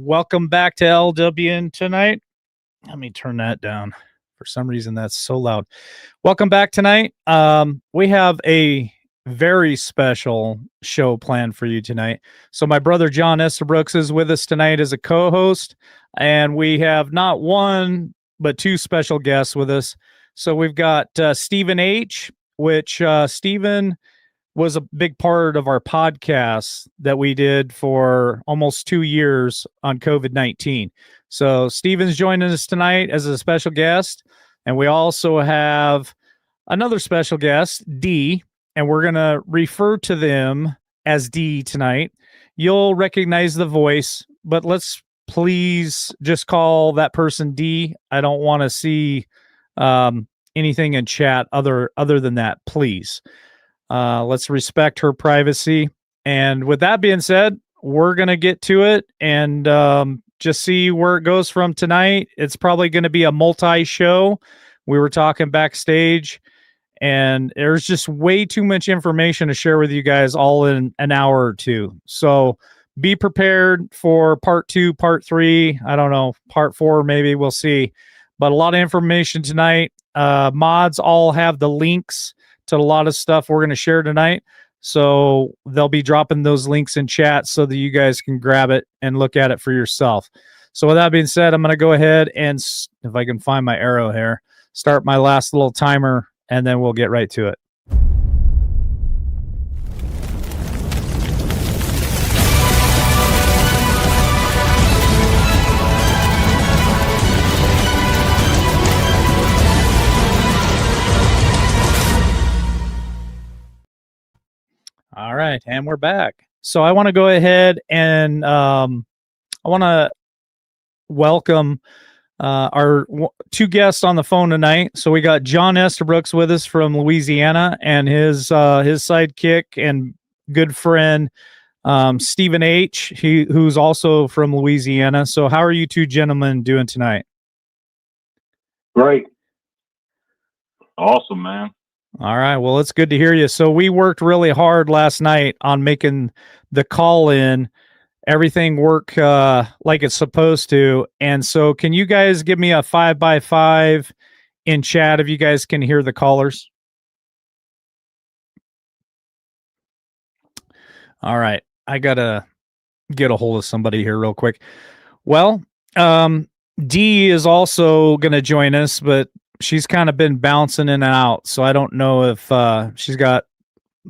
welcome back to LWN tonight. Let me turn that down. For some reason, that's so loud. Welcome back tonight. We have a very special show planned for you tonight. So my brother John Estabrooks is with us tonight as a co-host, and we have not one but two special guests with us. So we've got Stephen H., which Stephen was a big part of our podcast that we did for almost 2 years on COVID-19. So Stephen's joining us tonight as a special guest. And we also have another special guest, D, and we're going to refer to them as D tonight. You'll recognize the voice, but let's please just call that person D. I don't want to see anything in chat other than that, please. Let's respect her privacy. And with that being said, we're going to get to it and just see where it goes from tonight. It's probably going to be a multi-show. We were talking backstage, and there's just way too much information to share with you guys all in an hour or two. So be prepared for part 2, part 3. I don't know, part 4, maybe. We'll see. But a lot of information tonight. Mods all have the links to a lot of stuff we're going to share tonight. So they'll be dropping those links in chat so that you guys can grab it and look at it for yourself. So with that being said, I'm going to go ahead and, if I can find my arrow here, start my last little timer, and then we'll get right to it. All right, and we're back. So I want to go ahead and I want to welcome our two guests on the phone tonight. So we got John Estabrooks with us from Louisiana, and his sidekick and good friend Stephen H., who's also from Louisiana. So how are you two gentlemen doing tonight? Great. Awesome, man. All right. Well, it's good to hear you. So we worked really hard last night on making the call in, everything work like it's supposed to. And so can you guys give me a 5x5 in chat if you guys can hear the callers? All right. I got to get a hold of somebody here real quick. Well, D is also going to join us, but she's kind of been bouncing in and out, so I don't know if she's got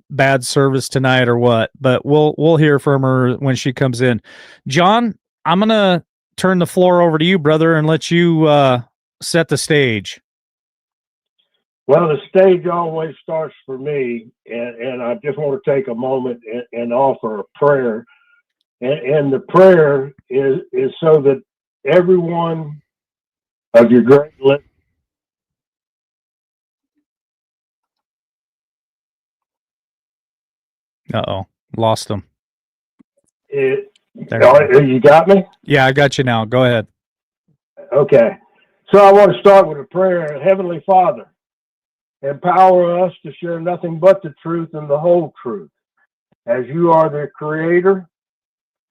bad service tonight or what, but we'll hear from her when she comes in. John, I'm going to turn the floor over to you, brother, and let you set the stage. Well, the stage always starts for me, and I just want to take a moment and offer a prayer. And the prayer is so that every one of your great listeners. Uh-oh, lost him. You got me? Yeah, I got you now. Go ahead. Okay. So I want to start with a prayer. Heavenly Father, empower us to share nothing but the truth and the whole truth, as you are the creator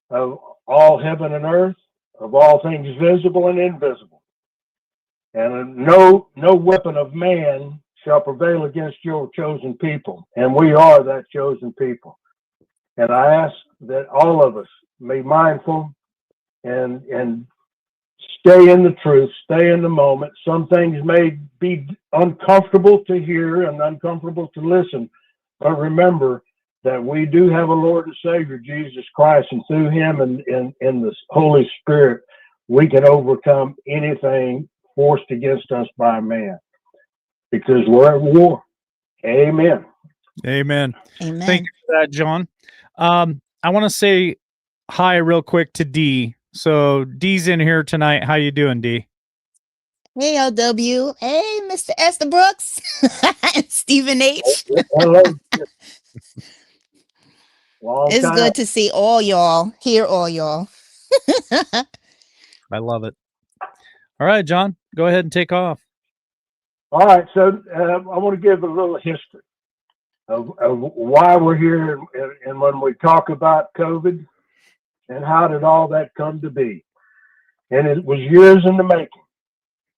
of all heaven and earth, of all things visible and invisible. And no weapon of man shall prevail against your chosen people. And we are that chosen people. And I ask that all of us be mindful and stay in the truth, stay in the moment. Some things may be uncomfortable to hear and uncomfortable to listen, but remember that we do have a Lord and Savior, Jesus Christ, and through him and the Holy Spirit, we can overcome anything forced against us by man, because we're at war. Amen. Amen. Amen. Thank you for that, John. I want to say hi real quick to D. So D's in here tonight. How you doing, D? Hey, LW. Hey, Mr. Estabrooks. Stephen H. Hello. It's good to see all y'all, hear all y'all. I love it. All right, John, go ahead and take off. All right, so I want to give a little history of why we're here and when we talk about COVID and how did all that come to be. And it was years in the making,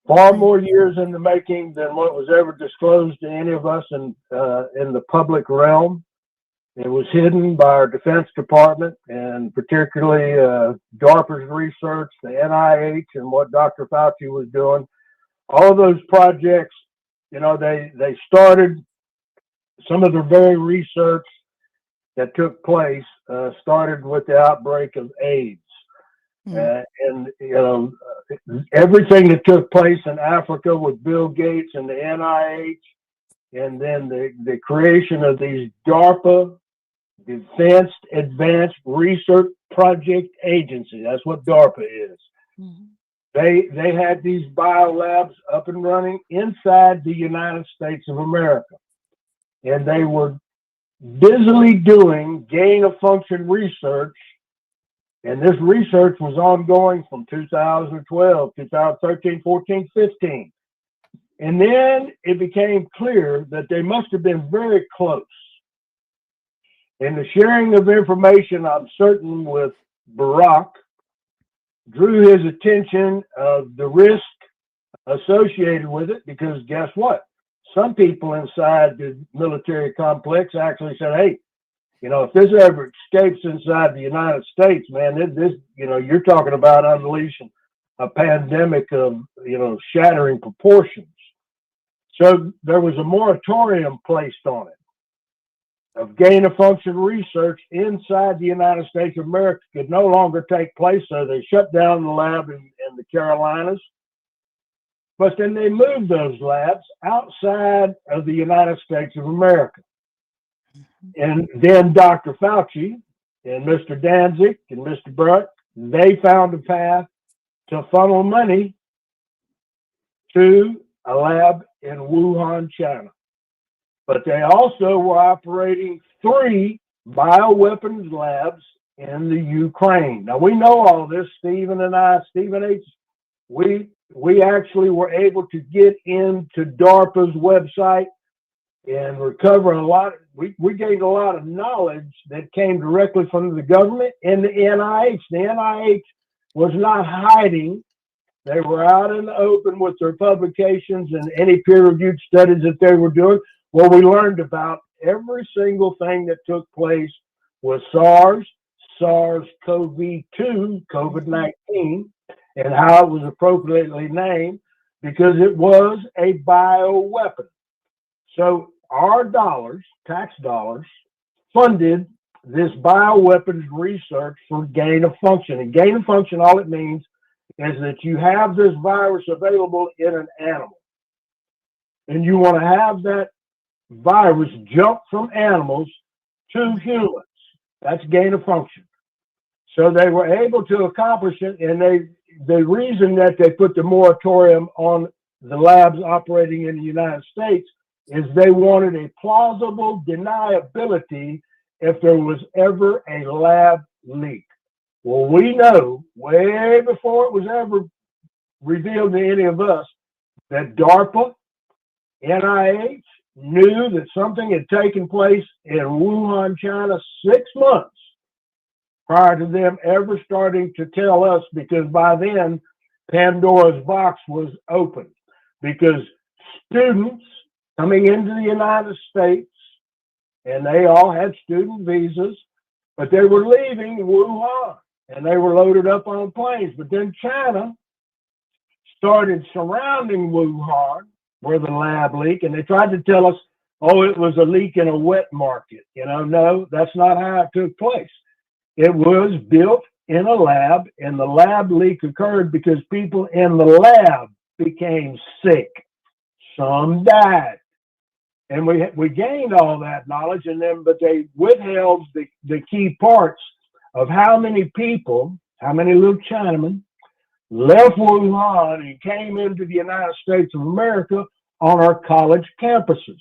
far more years in the making than what was ever disclosed to any of us in the public realm. It was hidden by our Defense Department, and particularly DARPA's research, the NIH, and what Dr. Fauci was doing. All of those projects, they started some of the very research that took place started with the outbreak of AIDS. And everything that took place in Africa with Bill Gates and the NIH, and then the creation of these DARPA, Defense Advanced Research Project Agency. That's what DARPA is. Mm-hmm. They had these biolabs up and running inside the United States of America, and they were busily doing gain-of-function research. And this research was ongoing from 2012, 2013, 14, 15. And then it became clear that they must have been very close. And the sharing of information, I'm certain, with Barack drew his attention of the risk associated with it, because guess what? Some people inside the military complex actually said, hey, if this ever escapes inside the United States, man, this you're talking about unleashing a pandemic of, shattering proportions. So there was a moratorium placed on it of gain-of-function research inside the United States of America could no longer take place. So they shut down the lab in the Carolinas. But then they moved those labs outside of the United States of America. And then Dr. Fauci and Mr. Danzig and Mr. Bruck, they found a path to funnel money to a lab in Wuhan, China. But they also were operating 3 bioweapons labs in the Ukraine. Now, we know all this, Stephen H., we actually were able to get into DARPA's website and recover a lot. We gained a lot of knowledge that came directly from the government and the NIH. The NIH was not hiding. They were out in the open with their publications and any peer-reviewed studies that they were doing. Well, we learned about every single thing that took place with SARS, SARS-CoV-2, COVID-19, and how it was appropriately named, because it was a bioweapon. So our dollars, tax dollars, funded this bioweapons research for gain of function. And gain of function, all it means is that you have this virus available in an animal, and you want to have that virus jump from animals to humans. That's gain of function. So they were able to accomplish it, and the reason that they put the moratorium on the labs operating in the United States is they wanted a plausible deniability if there was ever a lab leak. Well, we know way before it was ever revealed to any of us that DARPA, NIH, knew that something had taken place in Wuhan, China 6 months prior to them ever starting to tell us, because by then Pandora's box was open, because students coming into the United States, and they all had student visas, but they were leaving Wuhan and they were loaded up on planes. But then China started surrounding Wuhan where the lab leaked, and they tried to tell us, oh, it was a leak in a wet market. No, that's not how it took place. It was built in a lab, and the lab leak occurred because people in the lab became sick. Some died. And we gained all that knowledge, but they withheld the key parts of how many people, how many little Chinamen left Wuhan and came into the United States of America on our college campuses.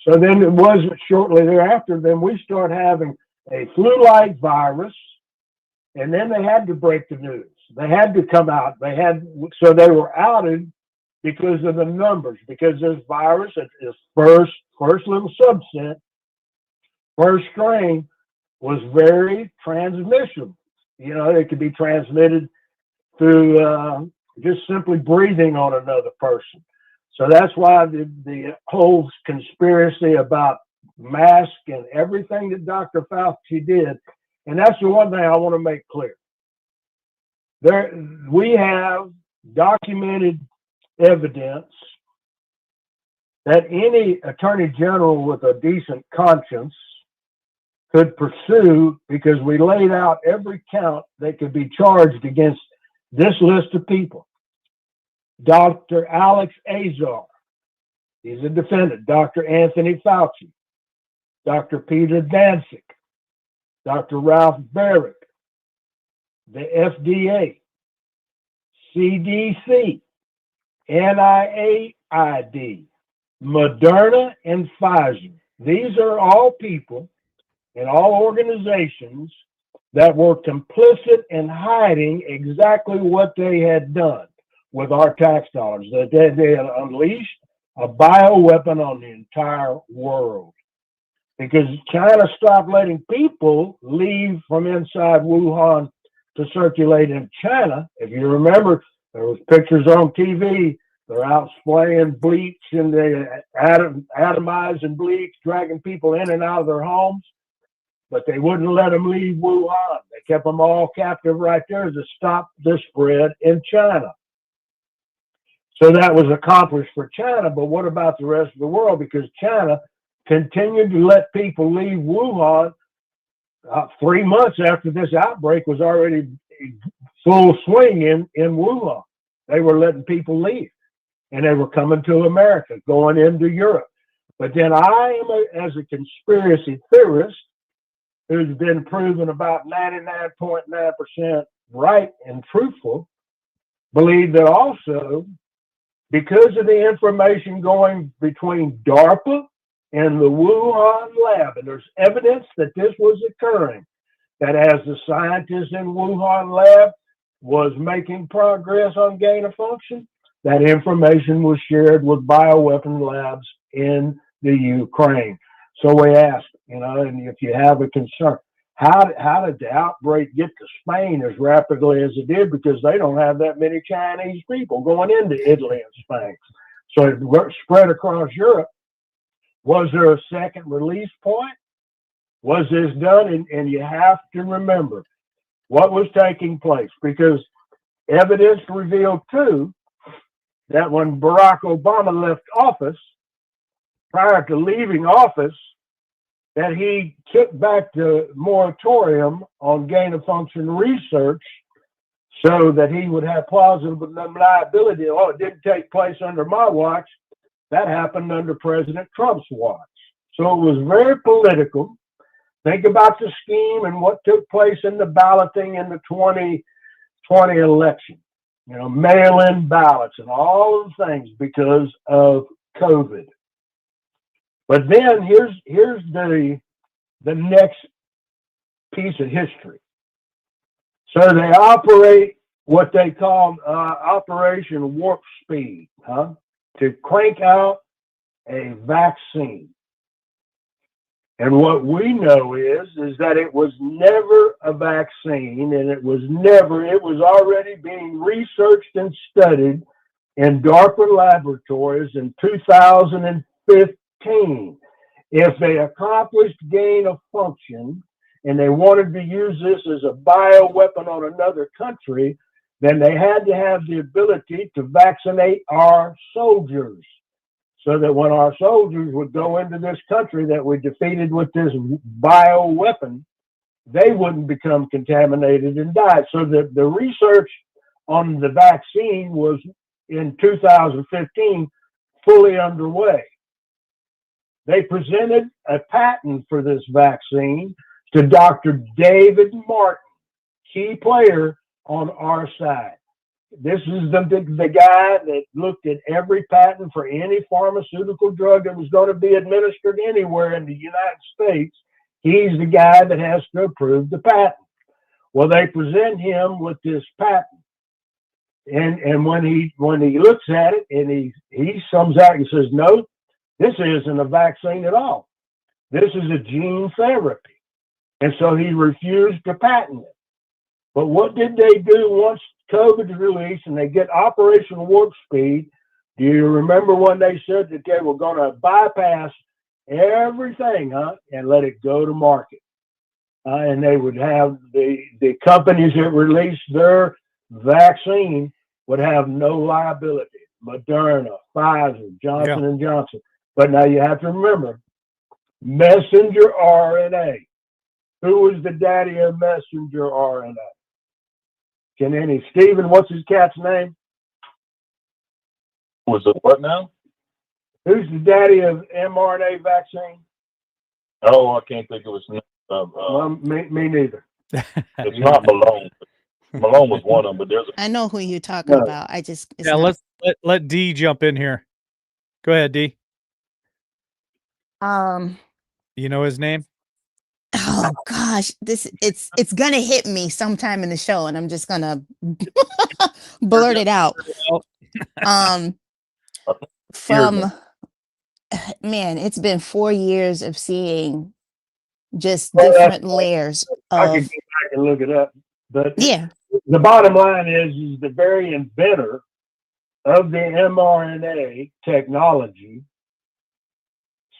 So then it wasn't shortly thereafter, then we start having a flu-like virus, and then they had to break the news. They had to come out. So they were outed because of the numbers, because this virus, its first little subset, first strain, was very transmissible. It could be transmitted through just simply breathing on another person. So that's why the whole conspiracy about masks and everything that Dr. Fauci did, and that's the one thing I want to make clear. We have documented evidence that any attorney general with a decent conscience could pursue, because we laid out every count that could be charged against this list of people. Dr. Alex Azar, he's a defendant. Dr. Anthony Fauci, Dr. Peter Daszak, Dr. Ralph Barrett, the FDA, CDC, NIAID, Moderna, and Pfizer. These are all people and all organizations that were complicit in hiding exactly what they had done with our tax dollars, that they had unleashed a bioweapon on the entire world. Because China stopped letting people leave from inside Wuhan to circulate in China. If you remember, there was pictures on TV. They're out spraying bleach and they atomizing bleach, dragging people in and out of their homes. But they wouldn't let them leave Wuhan. They kept them all captive right there to stop the spread in China. So that was accomplished for China, but what about the rest of the world? Because China continued to let people leave Wuhan 3 months after this outbreak was already full swing in Wuhan. They were letting people leave, and they were coming to America, going into Europe. But then I am, as a conspiracy theorist, who's been proven about 99.9% right and truthful, believe that also, because of the information going between DARPA and the Wuhan lab, and there's evidence that this was occurring, that as the scientists in Wuhan lab was making progress on gain of function, that information was shared with bioweapon labs in the Ukraine. So we asked, and if you have a concern, how did the outbreak get to Spain as rapidly as it did? Because they don't have that many Chinese people going into Italy and Spain. So it spread across Europe. Was there a second release point? Was this done? And you have to remember what was taking place, because evidence revealed too that when Barack Obama left office, prior to leaving office, that he took back the moratorium on gain of function research so that he would have plausible deniability. Oh, it didn't take place under my watch. That happened under President Trump's watch. So it was very political. Think about the scheme and what took place in the balloting in the 2020 election. Mail-in ballots and all of the things because of COVID. But then here's the next piece of history. So they operate what they call Operation Warp Speed, to crank out a vaccine. And what we know is that it was never a vaccine, and it was already being researched and studied in DARPA laboratories in 2015. If they accomplished gain of function and they wanted to use this as a bioweapon on another country, then they had to have the ability to vaccinate our soldiers, so that when our soldiers would go into this country that we defeated with this bioweapon, they wouldn't become contaminated and die. So the research on the vaccine was in 2015 fully underway. They presented a patent for this vaccine to Dr. David Martin, key player on our side. This is the guy that looked at every patent for any pharmaceutical drug that was going to be administered anywhere in the United States. He's the guy that has to approve the patent. Well, they present him with this patent. And when he looks at it and he sums out and says, no, this isn't a vaccine at all. This is a gene therapy. And so he refused to patent it. But what did they do once COVID's released and they get Operation Warp Speed, do you remember when they said that they were going to bypass everything, and let it go to market? And they would have the companies that released their vaccine would have no liability. Moderna, Pfizer, Johnson and Johnson. But now you have to remember, messenger RNA. Who was the daddy of messenger RNA? Stephen, what's his cat's name? Was it what now? Who's the daddy of mRNA vaccine? Oh, I can't think of his name. Me neither. It's not Malone. Malone was one of them, but there's I know who you're talking about. I just let D jump in here. Go ahead, D. You know his name? Oh gosh, it's gonna hit me sometime in the show, and I'm just gonna blurt it out. From man, it's been 4 years of seeing just different layers I of. could go back and look it up, but Yeah. The bottom line is the very inventor of the mRNA technology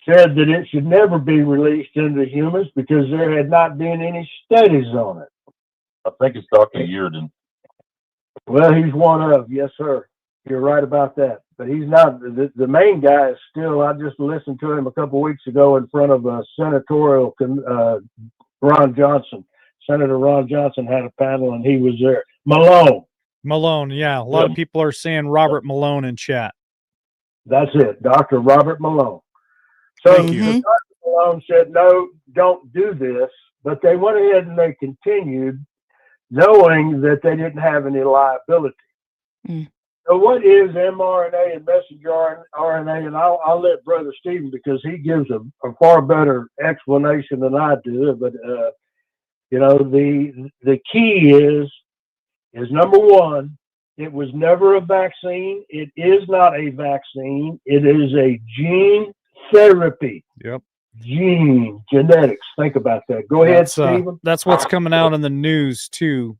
said that it should never be released into humans because there had not been any studies on it. I think it's Dr. Yearden. Well, he's one of, yes, sir. You're right about that. But he's not, the main guy is still, I just listened to him a couple of weeks ago in front of a senatorial, Ron Johnson. Senator Ron Johnson had a panel and he was there. Malone, yeah. A lot of people are saying Robert Malone in chat. That's it, Dr. Robert Malone. So Dr. Malone said, no, don't do this. But they went ahead and they continued knowing that they didn't have any liability. So what is mRNA and messenger RNA? And I'll let Brother Stephen, because he gives a far better explanation than I do. But, the key is number one, it was never a vaccine. It is not a vaccine. It is a gene therapy. Yep. Genetics. Think about that. Go ahead, Stephen. That's what's coming out in the news too.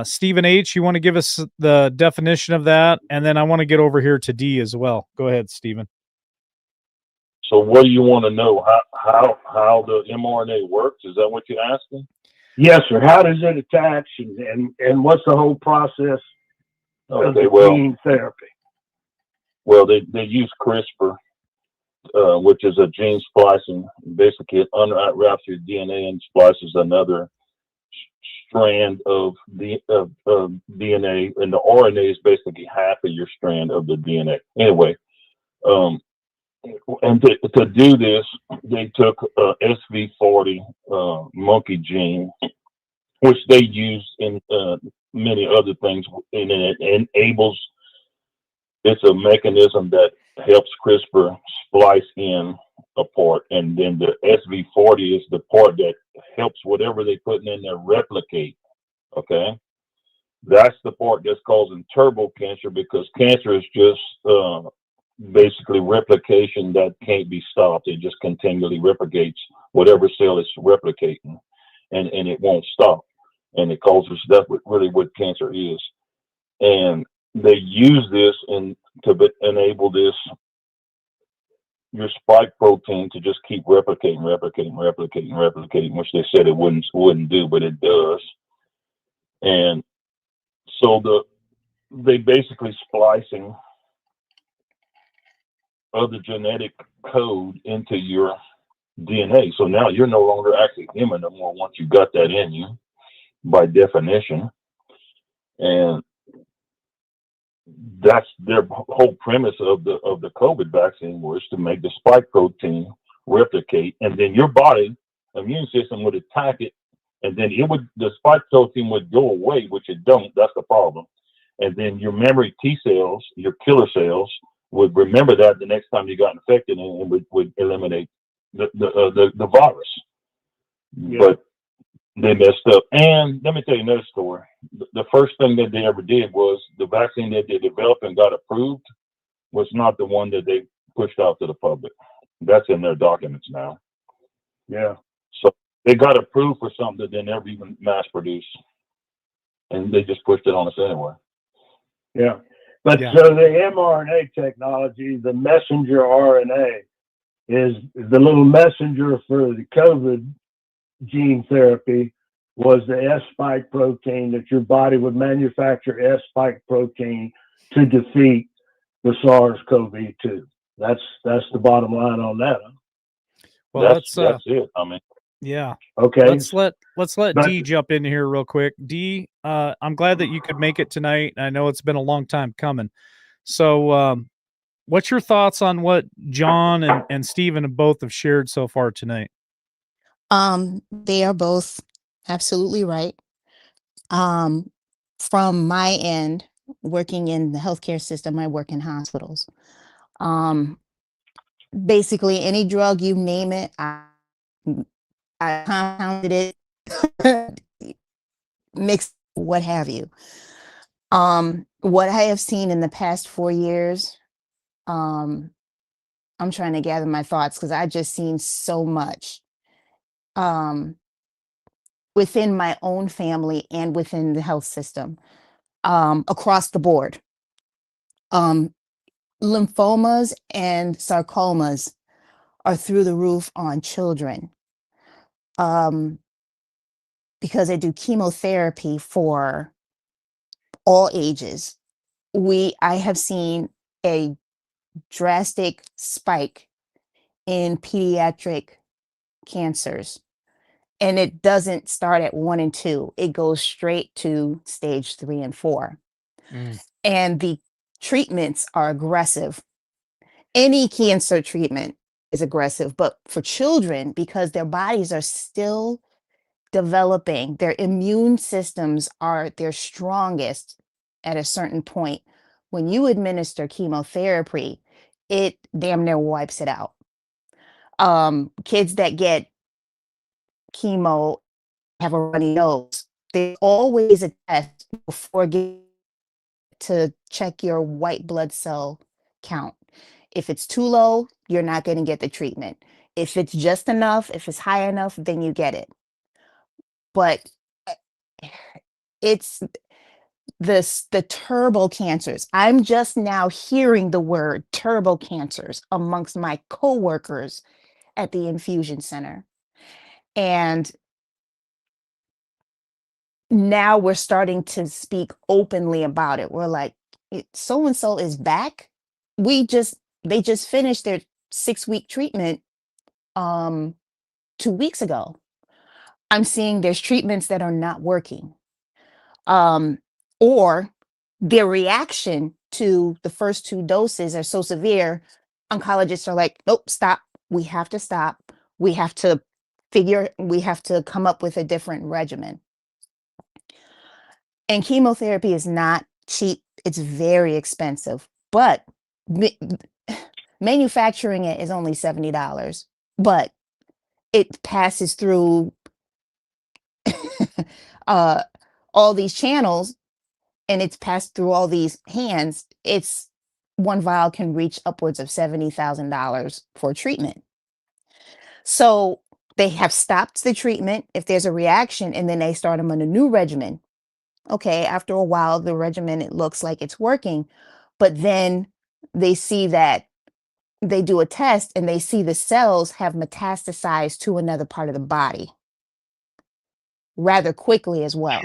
Stephen H., you want to give us the definition of that? And then I want to get over here to D as well. Go ahead, Stephen. So what do you want to know? How the mRNA works? Is that what you're asking? Yes, sir. How does it attach and what's the whole process of the gene therapy? Well, they use CRISPR, which is a gene splicing. Basically, it unwraps your DNA and splices another strand of DNA, and the RNA is basically half of your strand of the DNA. Anyway, and to do this, they took SV40 monkey gene, which they use in many other things, and it enables. It's a mechanism that helps CRISPR splice in a part, and then the SV40 is the part that helps whatever they put in there replicate. Okay, that's the part that's causing turbo cancer, because cancer is just basically replication that can't be stopped. It just continually replicates whatever cell it's replicating, and it won't stop, and it causes that's really what cancer is. And they use this to enable this your spike protein to just keep replicating, which they said it wouldn't do, but it does. And so they basically splicing other genetic code into your DNA. So now you're no longer actually human no more once you got that in you, by definition. And that's their whole premise of the COVID vaccine, was to make the spike protein replicate, and then your body immune system would attack it, and then the spike protein would go away, which it don't. That's the problem. And then your memory T cells, your killer cells, would remember that the next time you got infected, and would eliminate the virus. Yeah. But they messed up. And let me tell you another story. The first thing that they ever did was the vaccine that they developed and got approved was not the one that they pushed out to the public. That's in their documents now. Yeah. So they got approved for something that they never even mass produced. And they just pushed it on us anyway. Yeah. But Yeah. so the mRNA technology, the messenger RNA, is the little messenger for the COVID gene therapy was the S spike protein that your body would manufacture S spike protein to defeat the SARS-CoV-2. That's the bottom line on that. Well, That's it. I mean, yeah. Okay. Let's let But D jump in here real quick. D, I'm glad that you could make it tonight. I know it's been a long time coming. So, what's your thoughts on what John and Stephen have both have shared so far tonight? They are both absolutely right. Um, from my end, working in the healthcare system, I work in hospitals. Um, basically, any drug you name it, I compounded it, mixed, what have you. What I have seen in the past 4 years, um, I'm trying to gather my thoughts because I just seen so much. Um, within my own family and within the health system, across the board. Um, lymphomas and sarcomas are through the roof on children, um, because they do chemotherapy for all ages. I have seen a drastic spike in pediatric cancers, and it doesn't start at 1 and 2. It goes straight to stage 3 and 4. Mm. And the treatments are aggressive. Any cancer treatment is aggressive, but for children, because their bodies are still developing, their immune systems are their strongest at a certain point. When you administer chemotherapy, it damn near wipes it out. Kids that get chemo have a runny nose. There's always a test before getting to check your white blood cell count. If it's too low, you're not going to get the treatment. If it's just enough, if it's high enough, then you get it. But uh, it's the turbo cancers. I'm just now hearing the word turbo cancers amongst my coworkers at the infusion center. And now we're starting to speak openly about it. We're like, so and so is back. They just finished their 6-week treatment 2 weeks ago. I'm seeing there's treatments that are not working. Um, or their reaction to the first 2 doses are so severe, oncologists are like, nope, stop. We have to stop. We have to come up with a different regimen. And chemotherapy is not cheap, it's very expensive, but ma- manufacturing it is only $70, but it passes through uh, all these channels, and it's passed through all these hands. It's one vial can reach upwards of $70,000 for treatment. So they have stopped the treatment if there's a reaction, and then they start them on a new regimen. Okay, after a while, the regimen, it looks like it's working, but then they see that they do a test and they see the cells have metastasized to another part of the body rather quickly as well.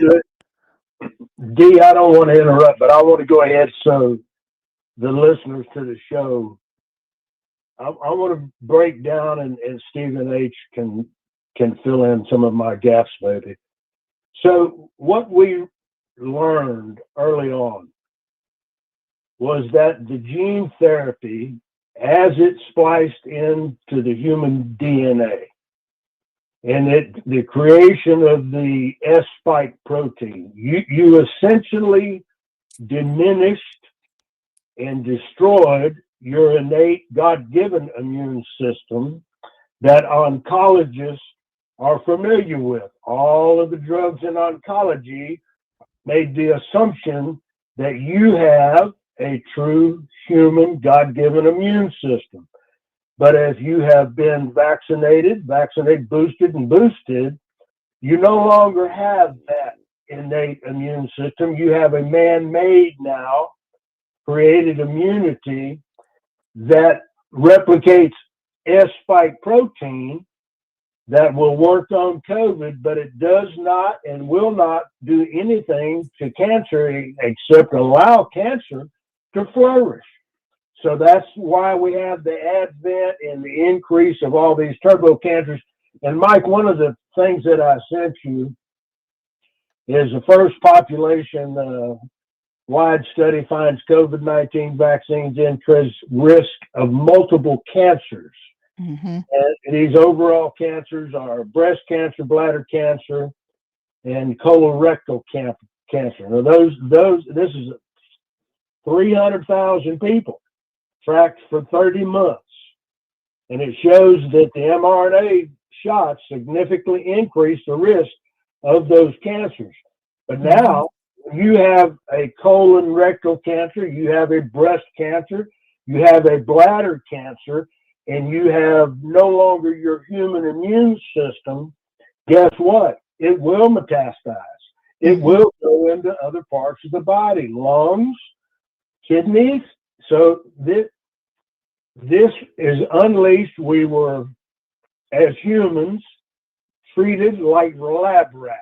D, I don't want to interrupt, but I want to go ahead so the listeners to the show, I want to break down and Stephen H can fill in some of my gaps maybe. So what we learned early on was that the gene therapy, as it spliced into the human DNA, and the creation of the S spike protein, you essentially diminished and destroyed your innate God-given immune system that oncologists are familiar with. All of the drugs in oncology made the assumption that you have a true human God-given immune system. But as you have been vaccinated, boosted, and boosted, you no longer have that innate immune system. You have a man-made now created immunity that replicates S-spike protein that will work on COVID, but it does not and will not do anything to cancer except allow cancer to flourish. So that's why we have the advent and the increase of all these turbo cancers. And Mike, one of the things that I sent you is the first population wide study finds COVID-19 vaccines increase risk of multiple cancers. Mm-hmm. And these overall cancers are breast cancer, bladder cancer, and colorectal cancer. Now this is 300,000 people tracked for 30 months. And it shows that the mRNA shots significantly increase the risk of those cancers. But now you have a colon rectal cancer, you have a breast cancer, you have a bladder cancer, and you have no longer your human immune system. Guess what? It will metastasize. It will go into other parts of the body, lungs, kidneys. So this is unleashed. We were, as humans, treated like lab rats.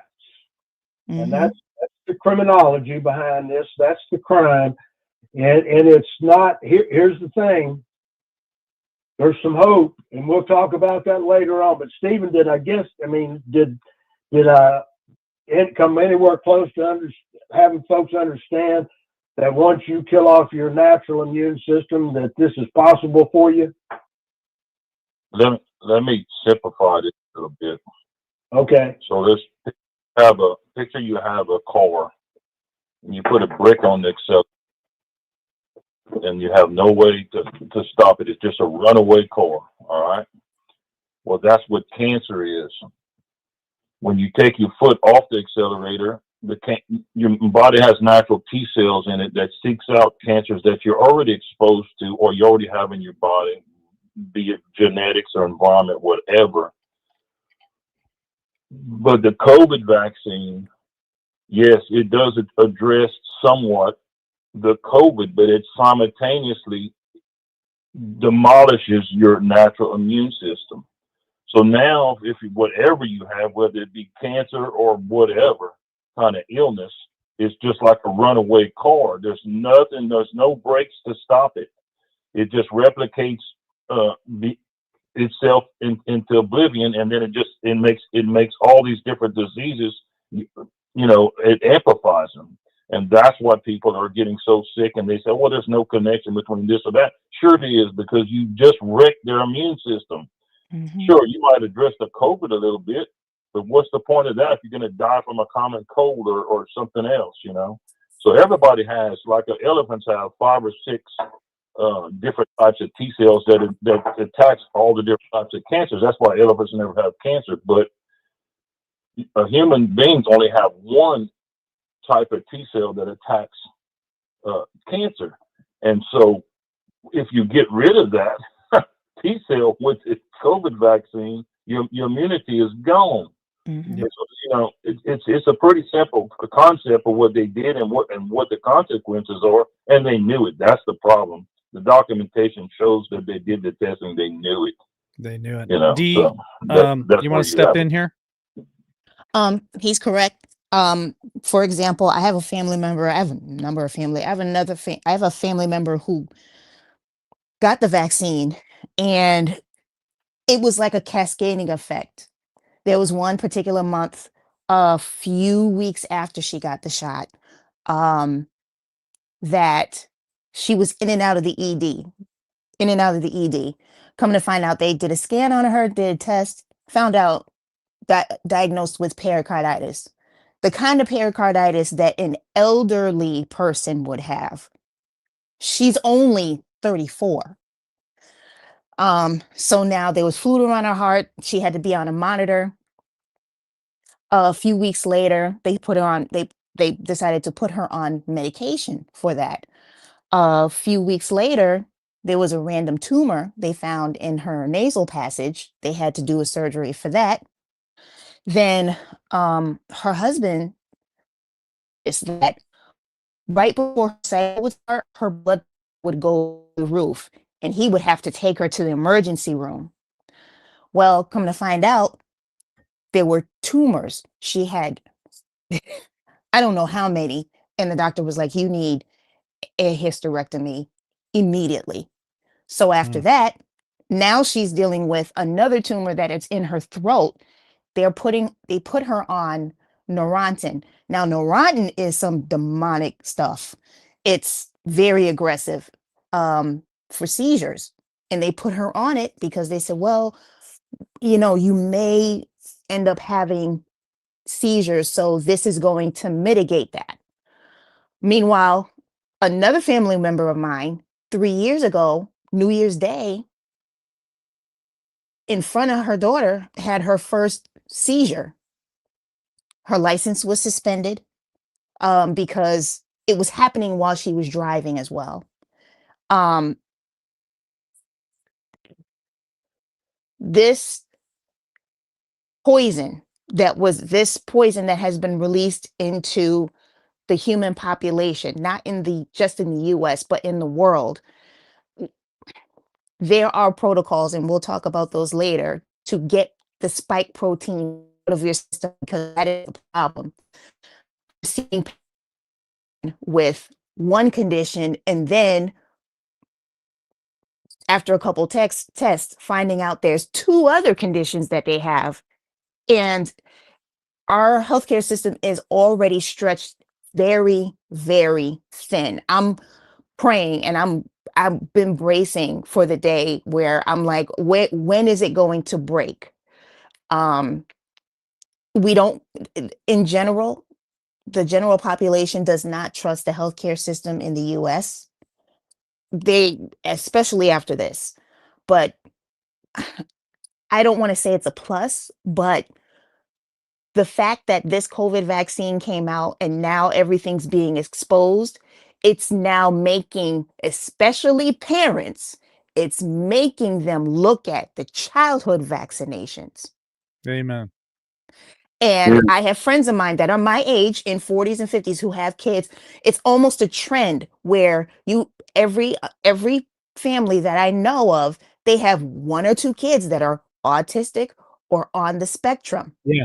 And that's the criminology behind this. That's the crime. And it's not, here's the thing. There's some hope, and we'll talk about that later on. But Stephen, did I come anywhere close to having folks understand that once you kill off your natural immune system, that this is possible for you? Let me simplify this a little bit. Okay. So picture you have a car, and you put a brick on the accelerator, and you have no way to stop it. It's just a runaway car, all right? Well, that's what cancer is. When you take your foot off the accelerator, your body has natural T cells in it that seeks out cancers that you're already exposed to or you already have in your body, be it genetics or environment, whatever. But the COVID vaccine, yes, it does address somewhat the COVID, but it simultaneously demolishes your natural immune system. So now, if whatever you have, whether it be cancer or whatever kind of illness, it's just like a runaway car. There's no brakes to stop it. It just replicates itself into oblivion, and then it makes all these different diseases. It amplifies them. And that's why people are getting so sick, and they say, well, there's no connection between this or that. Sure it is, because you just wrecked their immune system. Sure, you might address the COVID a little bit, but what's the point of that if you're going to die from a common cold or something else, So everybody has, like elephants have 5 or 6 different types of T cells that attacks all the different types of cancers. That's why elephants never have cancer, but human beings only have one type of T cell that attacks cancer. And so if you get rid of that T cell with the COVID vaccine, your immunity is gone. So, it's a pretty simple concept of what they did and what the consequences are, and they knew it. That's the problem. The documentation shows that they did the testing. They knew it. They knew it. Dee, you want to step in here? He's correct. For example, I have a family member. I have a number of family. I have a family member who got the vaccine, and it was like a cascading effect. There was one particular month, a few weeks after she got the shot, that she was in and out of the ED, Coming to find out, they did a scan on her, did a test, found out that diagnosed with pericarditis, the kind of pericarditis that an elderly person would have. She's only 34. So now there was fluid around her heart. She had to be on a monitor. A few weeks later, they decided to put her on medication for that. A few weeks later, there was a random tumor they found in her nasal passage. They had to do a surgery for that. Then her husband is that right before her cycle would start, her blood would go through the roof, and he would have to take her to the emergency room. Well, come to find out, there were tumors. She had, I don't know how many, and the doctor was like, "You need a hysterectomy immediately." So after Mm. that, now she's dealing with another tumor that is in her throat. They put her on Neurontin. Now Neurontin is some demonic stuff. It's very aggressive for seizures. And they put her on it because they said, well, you may end up having seizures, so this is going to mitigate that. Meanwhile, another family member of mine, 3 years ago, New Year's Day, in front of her daughter, had her first seizure. Her license was suspended because it was happening while she was driving as well. Um, this this poison that has been released into the human population, not just in the US, but in the world, there are protocols, and we'll talk about those later, to get the spike protein out of your system, because that is a problem. Seeing with one condition, and then after a couple tests, finding out there's two other conditions that they have. And our healthcare system is already stretched very, very thin. I'm praying, and I've been bracing for the day where I'm like, when is it going to break? Um, we don't, in general, the general population does not trust the healthcare system in the US. Especially after this, but I don't want to say it's a plus, but the fact that this COVID vaccine came out and now everything's being exposed, it's now making, especially parents, it's making them look at the childhood vaccinations. Amen. And I have friends of mine that are my age, in 40s and 50s, who have kids. It's almost a trend where every family that I know of, they have one or two kids that are autistic or on the spectrum. Yeah.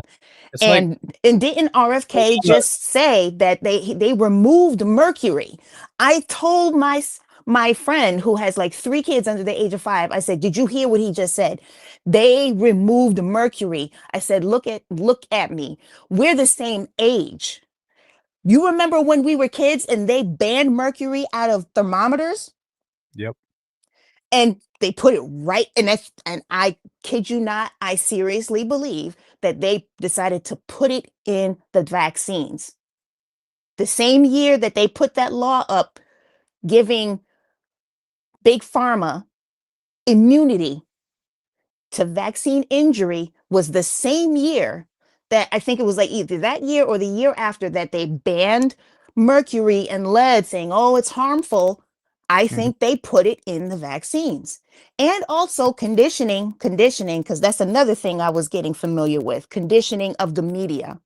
It's like, And didn't RFK just say that they removed mercury? I told my friend who has like 3 kids under the age of 5, I said, did you hear what he just said? They removed mercury. I said, look at me. We're the same age. You remember when we were kids and they banned mercury out of thermometers? yep. And they put it right, and I kid you not, I seriously believe that they decided to put it in the vaccines. The same year that they put that law up, giving big pharma immunity to vaccine injury, was the same year that, I think it was like either that year or the year after, that they banned mercury and lead, saying, oh, it's harmful. I think they put it in the vaccines. And also conditioning, because that's another thing I was getting familiar with, conditioning of the media.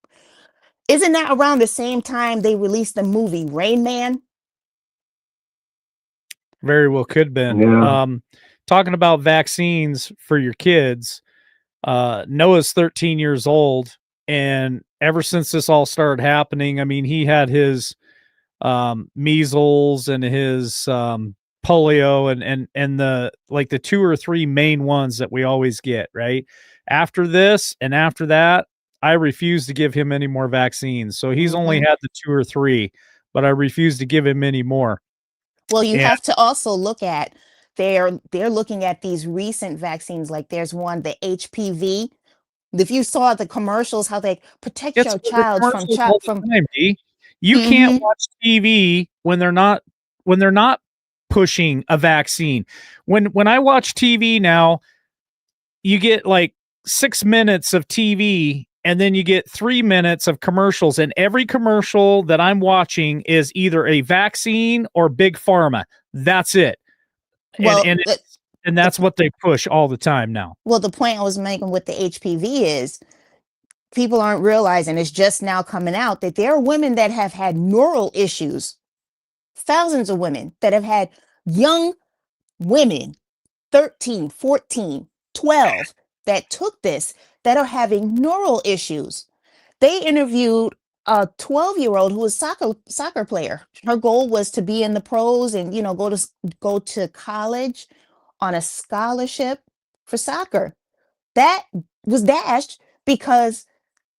Isn't that around the same time they released the movie Rain Man? Very well could have been. Yeah. Talking about vaccines for your kids, Noah's 13 years old, and ever since this all started happening, I mean, he had his measles and his polio and the 2 or 3 main ones that we always get, right? After this and after that, I refuse to give him any more vaccines. So he's only had the 2 or 3, but I refuse to give him any more. Well, you And have to also look at, they're looking at these recent vaccines, like there's one, the HPV. If you saw the commercials, how they protect it's your the child from commercials all the time, D. You can't Mhm. watch TV when they're not pushing a vaccine. When I watch TV now, you get like 6 minutes of TV, and then you get 3 minutes of commercials, and every commercial that I'm watching is either a vaccine or big pharma. That's it. And Well, and the that's what they push all the time now. well, the point I was making with the HPV is, people aren't realizing, it's just now coming out, that there are women that have had neural issues, thousands of women that have had, young women, 13, 14, 12, that took this, that are having neural issues. They interviewed a 12-year-old who was soccer player. Her goal was to be in the pros and, go to college on a scholarship for soccer. That was dashed because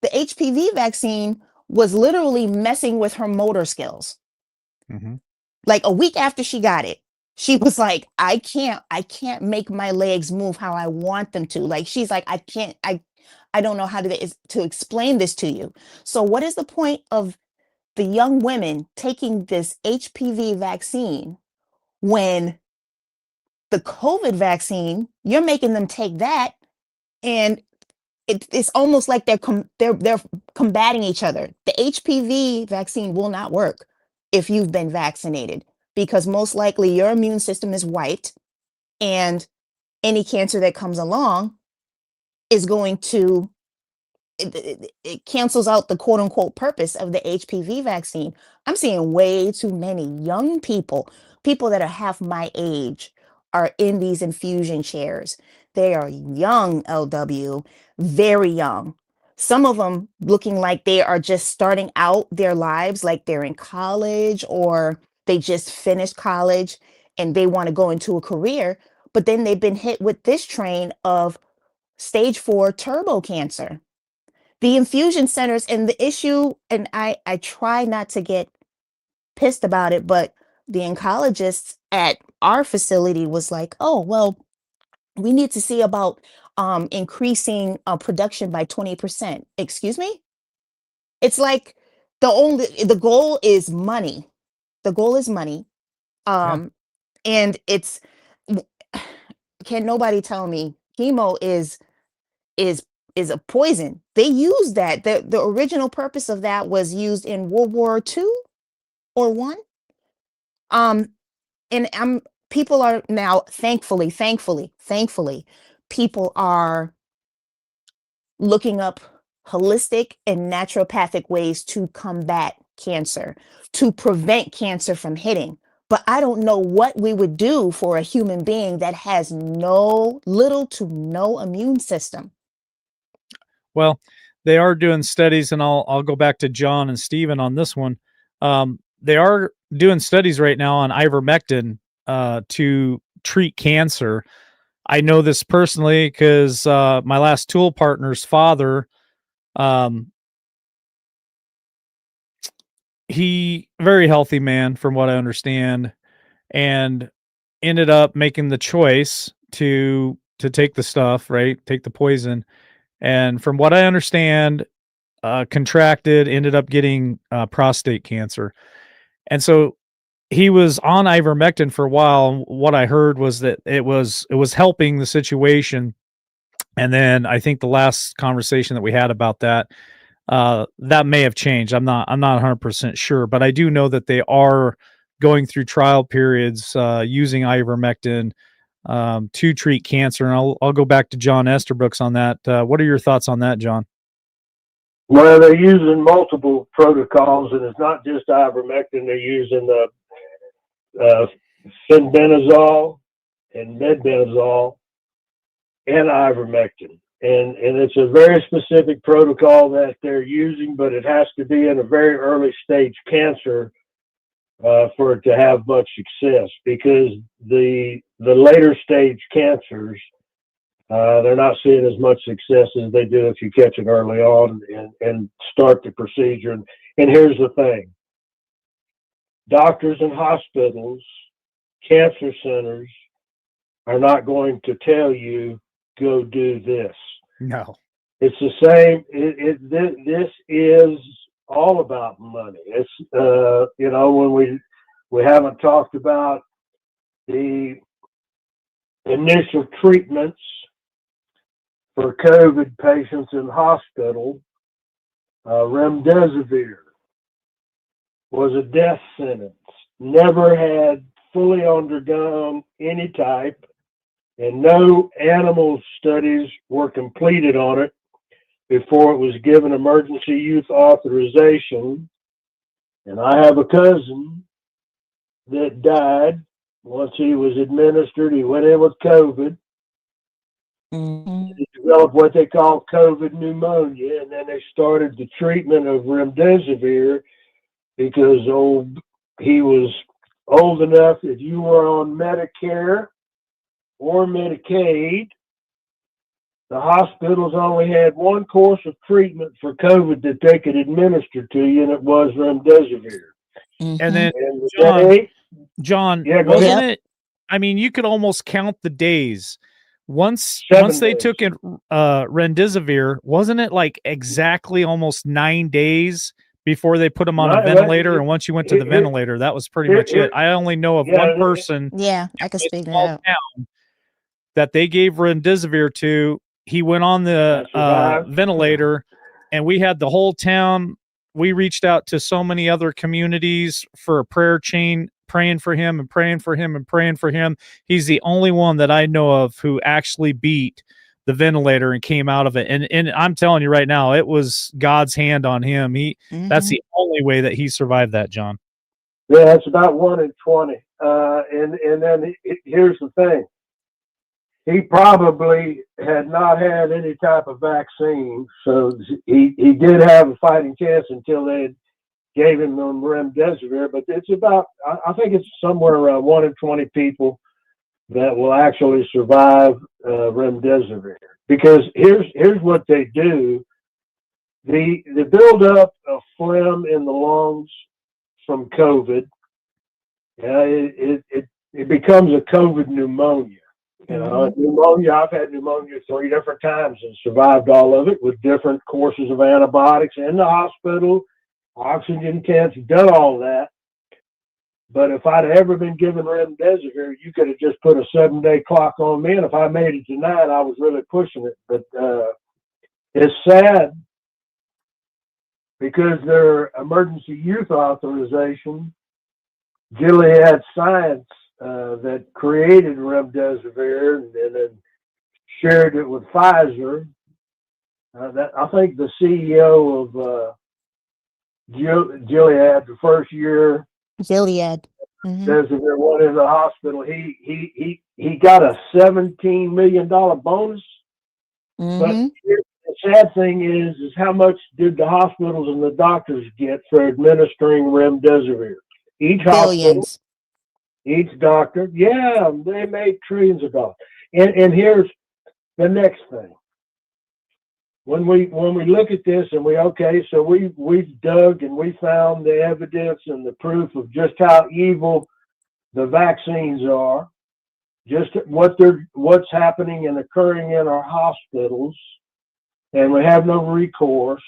the HPV vaccine was literally messing with her motor skills. Mhm. Like a week after she got it, she was like, I can't make my legs move how I want them to. Like, she's like, I don't know how to explain this to you. So what is the point of the young women taking this HPV vaccine when the COVID vaccine, you're making them take that, and it's almost like they're combating each other. The HPV vaccine will not work if you've been vaccinated, because most likely your immune system is wiped, and any cancer that comes along is going to, it cancels out the quote unquote purpose of the HPV vaccine. I'm seeing way too many young people that are half my age, are in these infusion chairs. They are young, LW, very young. Some of them looking like they are just starting out their lives, like they're in college or they just finished college and they want to go into a career. But then they've been hit with this train of stage 4 turbo cancer. The infusion centers, and the issue, and I try not to get pissed about it, but the oncologists at our facility was like, oh, well, we need to see about increasing production by 20%. Excuse me? It's like the goal is money. The goal is money. Yeah. And it's, can nobody tell me chemo is is a poison. They use that. The original purpose of that was used in World War II or one. Um, and people are now, thankfully, people are looking up holistic and naturopathic ways to combat cancer, to prevent cancer from hitting. But I don't know what we would do for a human being that has little to no immune system. Well, they are doing studies, and I'll go back to John and Stephen on this one. They are doing studies right now on ivermectin to treat cancer. I know this personally because my last tool partner's father, he very healthy man from what I understand, and ended up making the choice to take the stuff, right? Take the poison. And from what I understand, contracted, ended up getting prostate cancer. And so he was on ivermectin for a while. What I heard was that it was helping the situation. And then I think the last conversation that we had about that, that may have changed. I'm not 100% sure, but I do know that they are going through trial periods using ivermectin to treat cancer. And I'll go back to John Esterbrooks on that. What are your thoughts on that, John? Well, they're using multiple protocols, and it's not just ivermectin. They're using the fenbendazole and medbendazole and ivermectin. And it's a very specific protocol that they're using, but it has to be in a very early stage cancer for it to have much success, because the later stage cancers, they're not seeing as much success as they do if you catch it early on and start the procedure. And here's the thing. Doctors and hospitals, cancer centers are not going to tell you, go do this. No. It's the same. This is all about money. It's, when we haven't talked about the initial treatments for COVID patients in hospital, remdesivir was a death sentence. Never had fully undergone any type, and no animal studies were completed on it, before it was given emergency use authorization. And I have a cousin that died once he was administered. He went in with COVID. Mm-hmm. He developed what they call COVID pneumonia, and then they started the treatment of remdesivir because he was old enough. If you were on Medicare or Medicaid, the hospitals only had one course of treatment for COVID that they could administer to you, and it was remdesivir. Mm-hmm. And then And John, Yeah, go wasn't ahead. it? I mean, you could almost count the days. Once 7 they days. took it remdesivir, wasn't it like exactly almost 9 days before they put him on a Right, ventilator? And once you went to the here- ventilator, that was pretty here- much it. I only know of yeah, one person Yeah, I could in a speak that small out. town that they gave remdesivir to. He went on the I survived. ventilator, and we had the whole town. We reached out to so many other communities for a prayer chain, praying for him and praying for him and praying for him. He's the only one that I know of who actually beat the ventilator and came out of it. And I'm telling you right now, it was God's hand on him. That's Mm-hmm. the only way that he survived that, John. Yeah, it's about 1 in 20. And then here's the thing. He probably had not had any type of vaccine, so he did have a fighting chance until they gave him remdesivir. But it's about, I think it's somewhere around 1 in 20 people that will actually survive remdesivir. Because here's what they do: the buildup of phlegm in the lungs from COVID, it becomes a COVID pneumonia. Pneumonia, I've had pneumonia 3 different times and survived all of it with different courses of antibiotics in the hospital, oxygen tents, done all that. But if I'd ever been given remdesivir, you could have just put a 7-day clock on me. And if I made it tonight, I was really pushing it. But it's sad because their emergency use authorization, Gilead Science, that created remdesivir and then shared it with Pfizer. I think the CEO of Gilead, the first year Gilead. Mm-hmm. Remdesivir went in the hospital, he got a $17 million bonus. Mm-hmm. But the sad thing is how much did the hospitals and the doctors get for administering remdesivir? Each hospital, Billions. each doctor, yeah, they made trillions of dollars. And here's the next thing. When we look at this and so we've dug and we found the evidence and the proof of just how evil the vaccines are, just what's happening and occurring in our hospitals, and we have no recourse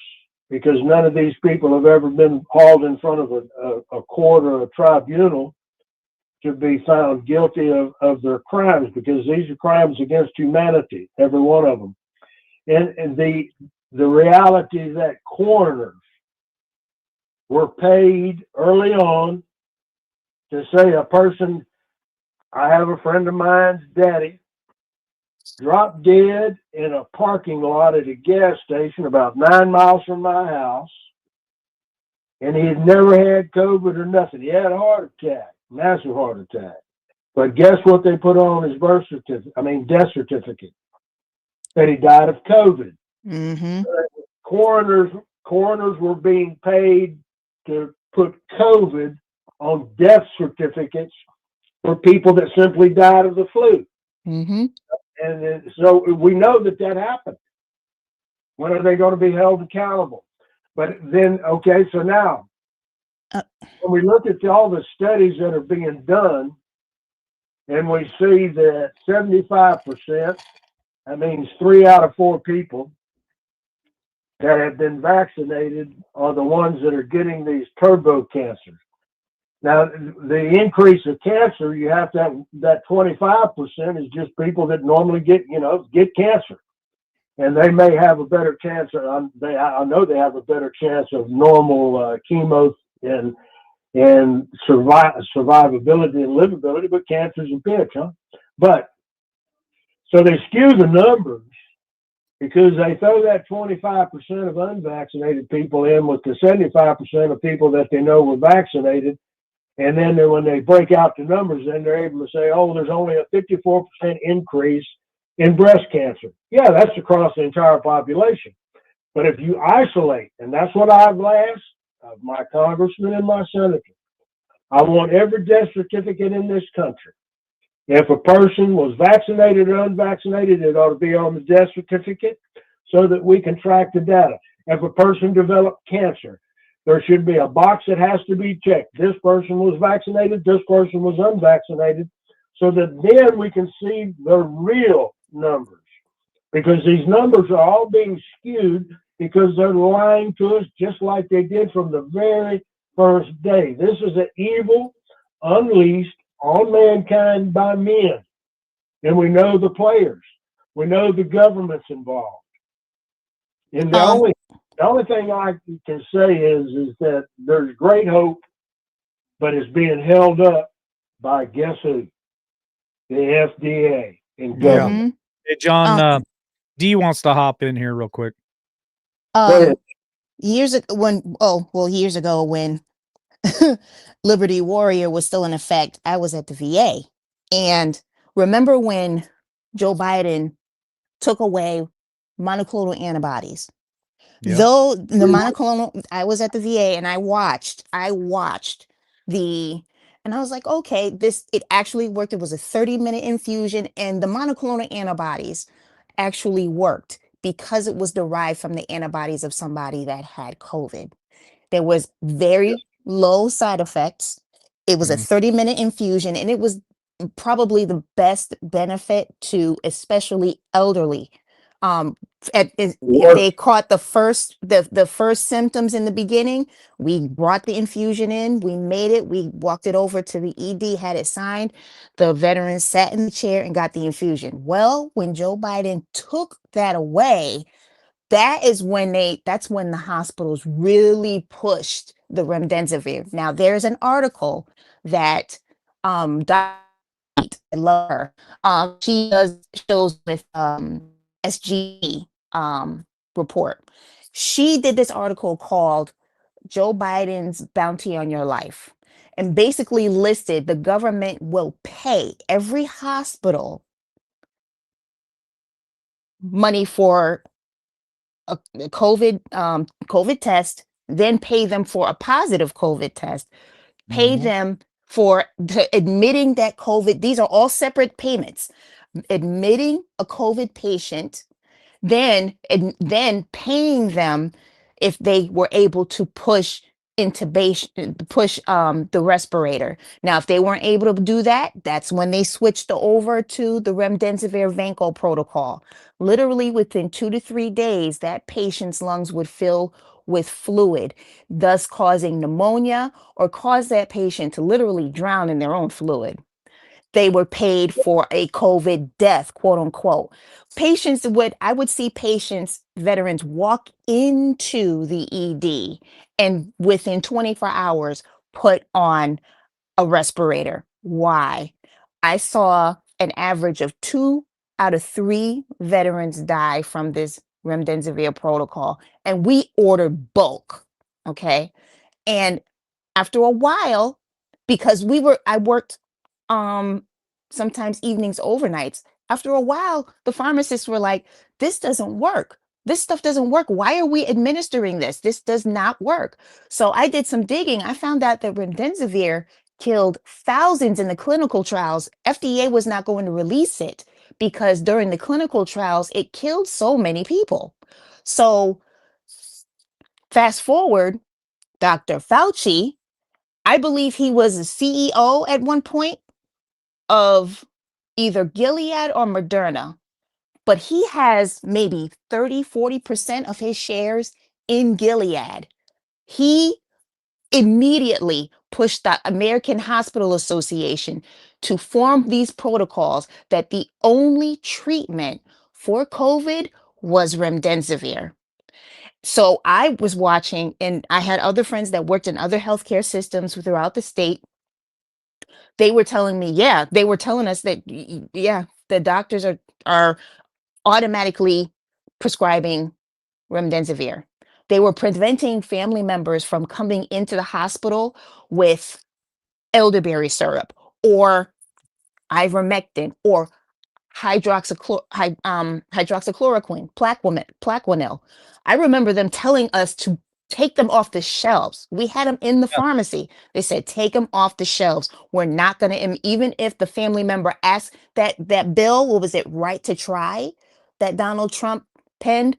because none of these people have ever been hauled in front of a court or a tribunal to be found guilty of their crimes, because these are crimes against humanity, every one of them. And the reality is that coroners were paid early on to say a person, I have a friend of mine's daddy, dropped dead in a parking lot at a gas station about 9 miles from my house, and he had never had COVID or nothing. He had a heart attack, massive heart attack. But guess what they put on his death certificate? That he died of COVID. Mm-hmm. Coroners were being paid to put COVID on death certificates for people that simply died of the flu. Mm-hmm. And so we know that happened. When are they going to be held accountable? But then, so now, when we look at all the studies that are being done, and we see that 75%, that means 3 out of 4 people that have been vaccinated are the ones that are getting these turbo cancers. Now, the increase of cancer, you have to have that 25% is just people that normally get cancer. And they may have a better chance, I know they have a better chance of normal chemo and survivability and livability, but cancer's a bitch, huh? But, so they skew the numbers because they throw that 25% of unvaccinated people in with the 75% of people that they know were vaccinated. And then when they break out the numbers, then they're able to say, oh, there's only a 54% increase in breast cancer. Yeah, that's across the entire population. But if you isolate, and that's what I've asked of my congressman and my senator, I want every death certificate in this country. If a person was vaccinated or unvaccinated, it ought to be on the death certificate so that we can track the data. If a person developed cancer, there should be a box that has to be checked. This person was vaccinated, this person was unvaccinated, so that then we can see the real numbers. Because these numbers are all being skewed because they're lying to us just like they did from the very first day. This is an evil unleashed on mankind by men. And we know the players. We know the government's involved. And the only thing I can say is that there's great hope, but it's being held up by guess who? The FDA and government. Hey, John, Um, D wants to hop in here real quick. Go ahead. years ago when Liberty Warrior was still in effect, I was at the VA. And remember when Joe Biden took away monoclonal antibodies? Yeah. Though the monoclonal, I was at the VA and I watched the, and I was like, okay, it actually worked. It was a 30-minute infusion, and the monoclonal antibodies actually worked because it was derived from the antibodies of somebody that had COVID. There was very low side effects. It was a Mhm. 30-minute infusion, and it was probably the best benefit to especially elderly. If they caught the first symptoms in the beginning, we brought the infusion in, we made it, we walked it over to the ED, had it signed. The veteran sat in the chair and got the infusion. Well, when Joe Biden took that away, that's when the hospitals really pushed the remdesivir. Now there's an article that Dr. I love her. She does shows with SG report. She did this article called Joe Biden's Bounty on Your Life, and basically listed the government will pay every hospital money for a COVID test, then pay them for a positive COVID test, pay Mhm. them for admitting that COVID. These are all separate payments. Admitting a COVID patient, then paying them if they were able to push intubation, push the respirator. Now, if they weren't able to do that, that's when they switched over to the remdesivir vanco protocol. Literally within 2 to 3 days, that patient's lungs would fill with fluid, thus causing pneumonia or cause that patient to literally drown in their own fluid. They were paid for a COVID death, quote unquote. I would see veterans walk into the ED and within 24 hours put on a respirator. Why? I saw an average of 2 out of 3 veterans die from this remdesivir protocol, and we ordered bulk. Okay. And after a while, because I worked um sometimes evenings, overnights. After a while, the pharmacists were like, this doesn't work. This stuff doesn't work. Why are we administering this? This does not work. So I did some digging. I found out that remdesivir killed thousands in the clinical trials. FDA was not going to release it because during the clinical trials, it killed so many people. So fast forward, Dr. Fauci, I believe he was a CEO at one point of either Gilead or Moderna, but he has maybe 30-40% of his shares in Gilead. He immediately pushed the American Hospital Association to form these protocols that the only treatment for COVID was remdesivir. So I was watching, and I had other friends that worked in other healthcare systems throughout the state. They were telling me, yeah, they were telling us that, yeah, the doctors are automatically prescribing remdesivir. They were preventing family members from coming into the hospital with elderberry syrup or ivermectin or hydroxychloroquine, Plaquenil. I remember them telling us to take them off the shelves. We had them in the pharmacy. They said, take them off the shelves. We're not going to, even if the family member asked that bill, what was it, right to try, that Donald Trump penned,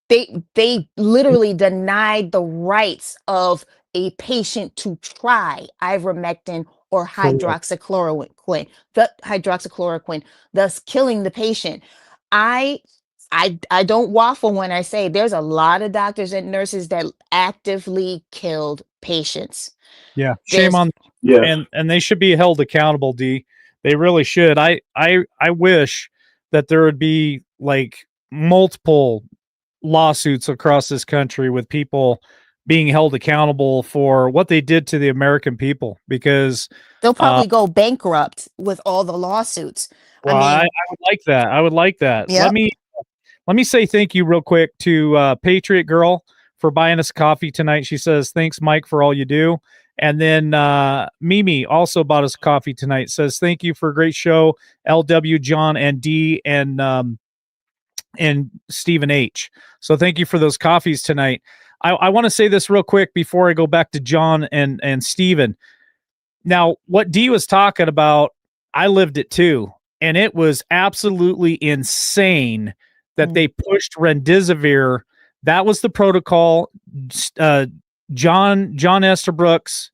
they literally denied the rights of a patient to try ivermectin or hydroxychloroquine, thus killing the patient. I I don't waffle when I say there's a lot of doctors and nurses that actively killed patients. Yeah, shame There's on Yes. and they should be held accountable, D. They really should. I wish that there would be like multiple lawsuits across this country with people being held accountable for what they did to the American people because they'll uh probably go bankrupt with all the lawsuits. I well I mean, would like that. I would like that. yep. Let me say thank you real quick to Patriot Girl for buying us coffee tonight. She says, thanks, Mike, for all you do. And then Mimi also bought us coffee tonight. Says, thank you for a great show, LW, John, and D, and Stephen H. So thank you for those coffees tonight. I want to say this real quick before I go back to John and Stephen. Now, what D was talking about, I lived it too. And it was absolutely insane that they pushed remdesivir. That was the protocol. John Esterbrooks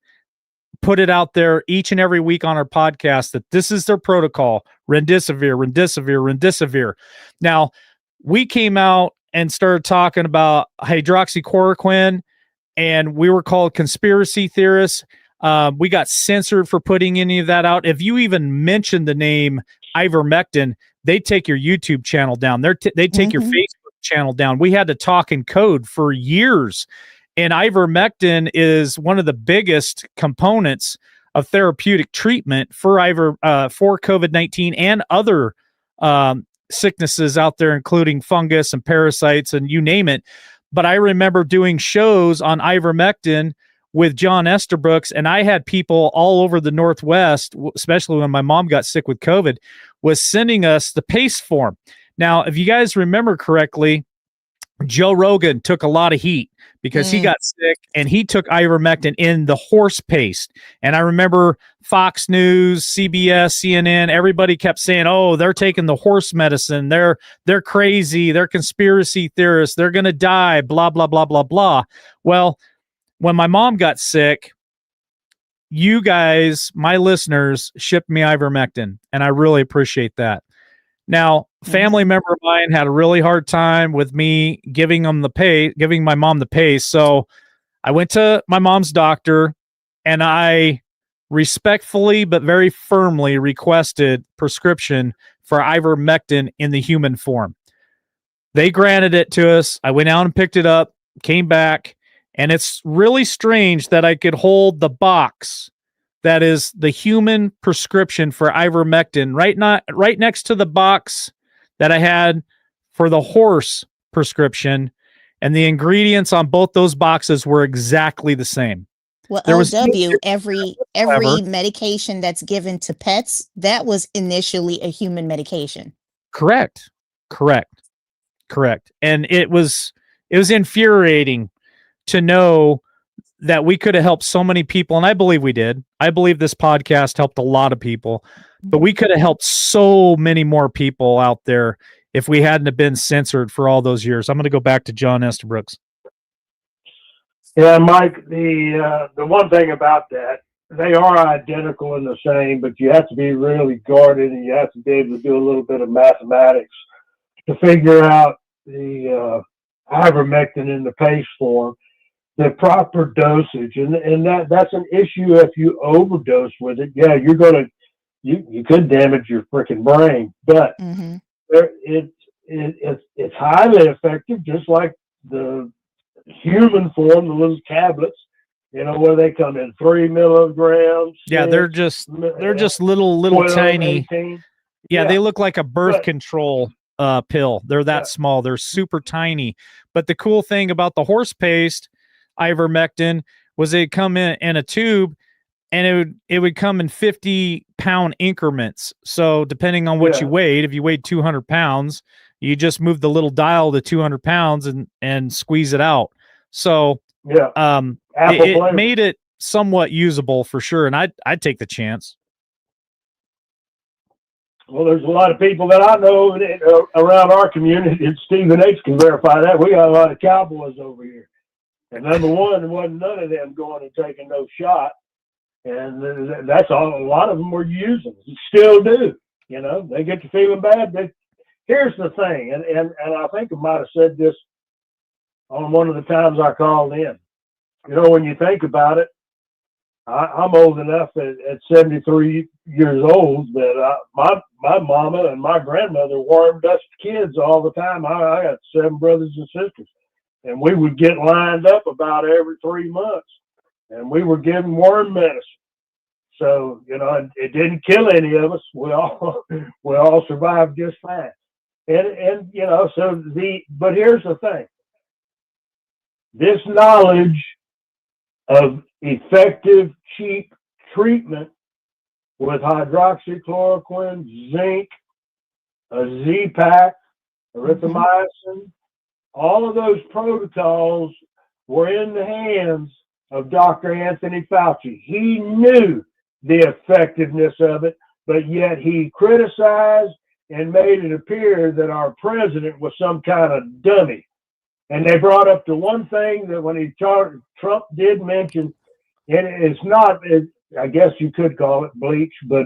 put it out there each and every week on our podcast that this is their protocol. Remdesivir. Now, we came out and started talking about hydroxychloroquine, and we were called conspiracy theorists. We got censored for putting any of that out. If you even mention the name ivermectin, they take your YouTube channel down. They take your Facebook channel down. We had to talk in code for years. And ivermectin is one of the biggest components of therapeutic treatment for COVID-19 and other sicknesses out there, including fungus and parasites and you name it. But I remember doing shows on ivermectin with John Esterbrooks, and I had people all over the Northwest, especially when my mom got sick with COVID, was sending us the paste form. Now, if you guys remember correctly, Joe Rogan took a lot of heat because he got sick and he took ivermectin in the horse paste. And I remember Fox News, CBS, CNN, everybody kept saying, oh, they're taking the horse medicine. They're crazy. They're conspiracy theorists. They're going to die, blah, blah, blah, blah, blah. Well, when my mom got sick, you guys, my listeners, shipped me ivermectin, and I really appreciate that. Now, family member of mine had a really hard time with me giving my mom the paste. So I went to my mom's doctor and I respectfully but very firmly requested prescription for ivermectin in the human form. They granted it to us. I went out and picked it up, came back, and it's really strange that I could hold the box that is the human prescription for ivermectin right next to the box that I had for the horse prescription, and the ingredients on both those boxes were exactly the same. Well, There was LW, every medication that's given to pets, that was initially a human medication. Correct. And it was infuriating to know that we could have helped so many people, and I believe we did. I believe this podcast helped a lot of people, but we could have helped so many more people out there if we hadn't have been censored for all those years. I'm going to go back to John Esterbrooks. Yeah, Mike, the one thing about that, they are identical and the same, but you have to be really guarded and you have to be able to do a little bit of mathematics to figure out the ivermectin in the paste form, the proper dosage. And that's an issue if you overdose with it. Yeah, you could damage your freaking brain, but it's highly effective, just like the human form, the little tablets, where they come in 3 milligrams. Yeah, they're just little 12, tiny. 18. Yeah, they look like a birth control pill. They're that small. They're super tiny. But the cool thing about the horse paste ivermectin was it'd come in a tube, and it would come in 50-pound increments. So depending on what you weighed, if you weighed 200 pounds, you just move the little dial to 200 pounds and squeeze it out. So it made it somewhat usable for sure. And I'd take the chance. Well, there's a lot of people that I know around our community, and Stephen H. can verify that. We got a lot of cowboys over here. And number one, there wasn't none of them going and taking no shot. And that's all. A lot of them were using, still do. You know, they get to feeling bad. Here's the thing, and I think I might have said this on one of the times I called in. You know, when you think about it, I'm old enough at 73 years old that my mama and my grandmother warmed us kids all the time. I got 7 brothers and sisters, and we would get lined up about every 3 months, and we were given worm medicine. So, you know, it didn't kill any of us. We all survived just fine. And you know, but here's the thing. This knowledge of effective, cheap treatment with hydroxychloroquine, zinc, a Z-Pak, erythromycin, all of those protocols were in the hands of Dr. Anthony Fauci. He knew the effectiveness of it, but yet he criticized and made it appear that our president was some kind of dummy. And they brought up the one thing that when Trump did mention, and it's not, I guess you could call it bleach, but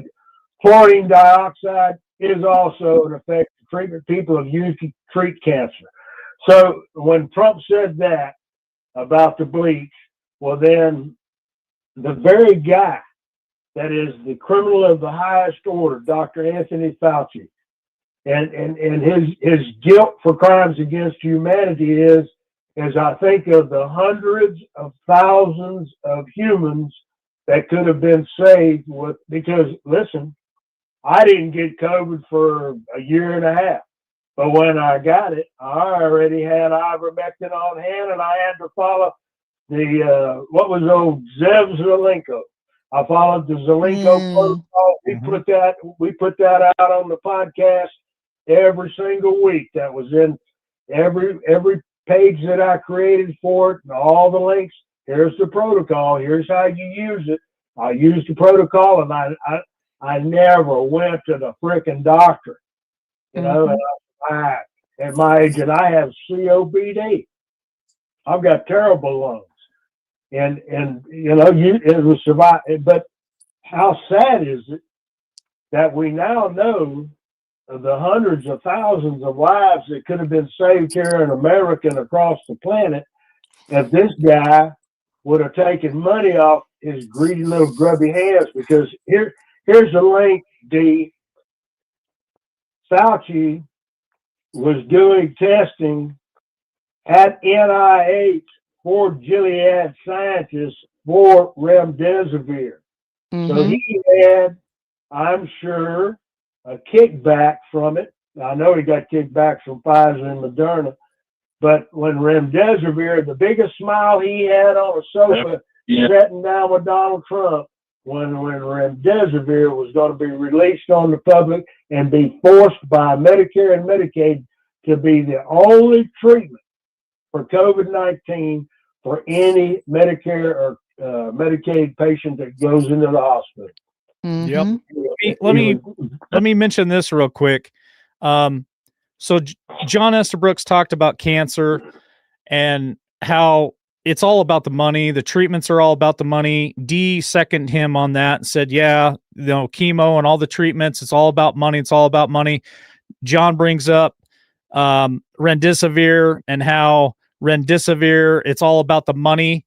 chlorine dioxide is also an effective treatment people have used to treat cancer. So when Trump said that about the bleach, well then the very guy that is the criminal of the highest order, Dr. Anthony Fauci, and his guilt for crimes against humanity is I think of the hundreds of thousands of humans that could have been saved because listen, I didn't get COVID for a year and a half, but when I got it, I already had ivermectin on hand, and I had to follow the what was old Zev Zelenko. I followed the Zelenko protocol. We put that out on the podcast every single week. That was in every page that I created for it, and all the links. Here's the protocol. Here's how you use it. I used the protocol, and I never went to the frickin' doctor. You know, and at my age, and I have COPD. I've got terrible lungs. And you know, it was survive. But how sad is it that we now know of the hundreds of thousands of lives that could have been saved here in America and across the planet if this guy would have taken money off his greedy little grubby hands? Because here's the link, D. Fauci was doing testing at NIH for Gilead scientists for remdesivir. So he had, I'm sure, a kickback from it. I know he got kickbacks from Pfizer and Moderna, but when remdesivir, the biggest smile he had on a sofa sitting down with Donald Trump, when remdesivir was going to be released on the public and be forced by Medicare and Medicaid to be the only treatment for COVID-19 for any Medicare or Medicaid patient that goes into the hospital. Yep. Let me mention this real quick. So John Estabrooks talked about cancer and how it's all about the money. The treatments are all about the money. D seconded him on that and said, yeah, you know, chemo and all the treatments, it's all about money. It's all about money. John brings up remdesivir and how remdesivir, it's all about the money.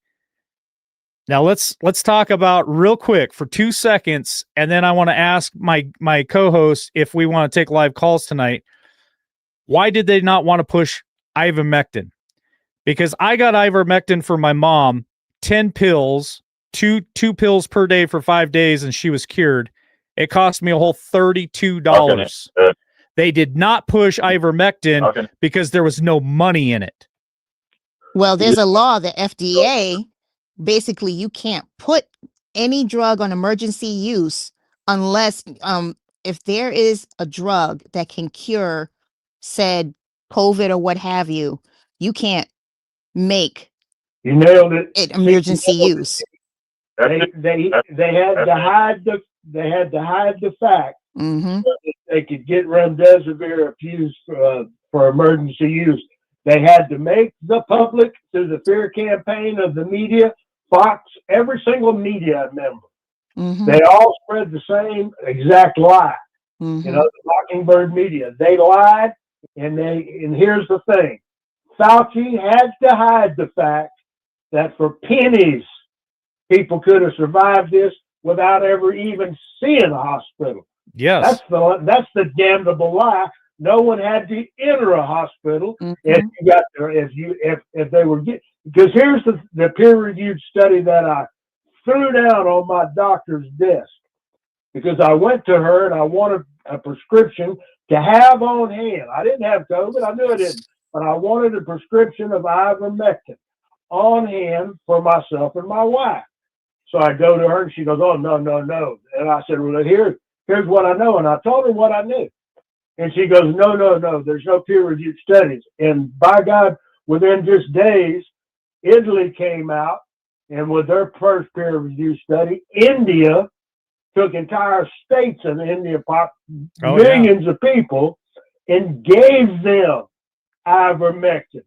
Now let's talk about real quick for 2 seconds, and then I want to ask my co-host if we want to take live calls tonight. Why did they not want to push ivermectin? Because I got ivermectin for my mom, 10 pills, two pills per day for 5 days, and she was cured. It cost me a whole $32. They did not push ivermectin because there was no money in it. Well, there's a law, the FDA, basically you can't put any drug on emergency use unless if there is a drug that can cure said COVID or what have you, you can't make You nailed it. it emergency use. They had to hide the fact Mm-hmm. that they could get remdesivir abused for emergency use. They had to make the public, through the fear campaign of the media, Fox, every single media member. Mm-hmm. They all spread the same exact lie. Mm-hmm. You know, the Mockingbird media. They lied, and here's the thing. Fauci had to hide the fact that for pennies, people could have survived this without ever even seeing a hospital. Yes. That's the damnable lie. No one had to enter a hospital if you got there, if they were because here's the peer-reviewed study that I threw down on my doctor's desk, because I went to her and I wanted a prescription to have on hand. I didn't have COVID, I knew I didn't, but I wanted a prescription of ivermectin on hand for myself and my wife. So I go to her and she goes, "Oh, no. And I said, "Well, here's what I know." And I told her what I knew. And she goes, no, there's no peer-reviewed studies. And by God, within just days, Italy came out, and with their first peer-reviewed study, India took entire states of India, millions of people, and gave them ivermectin.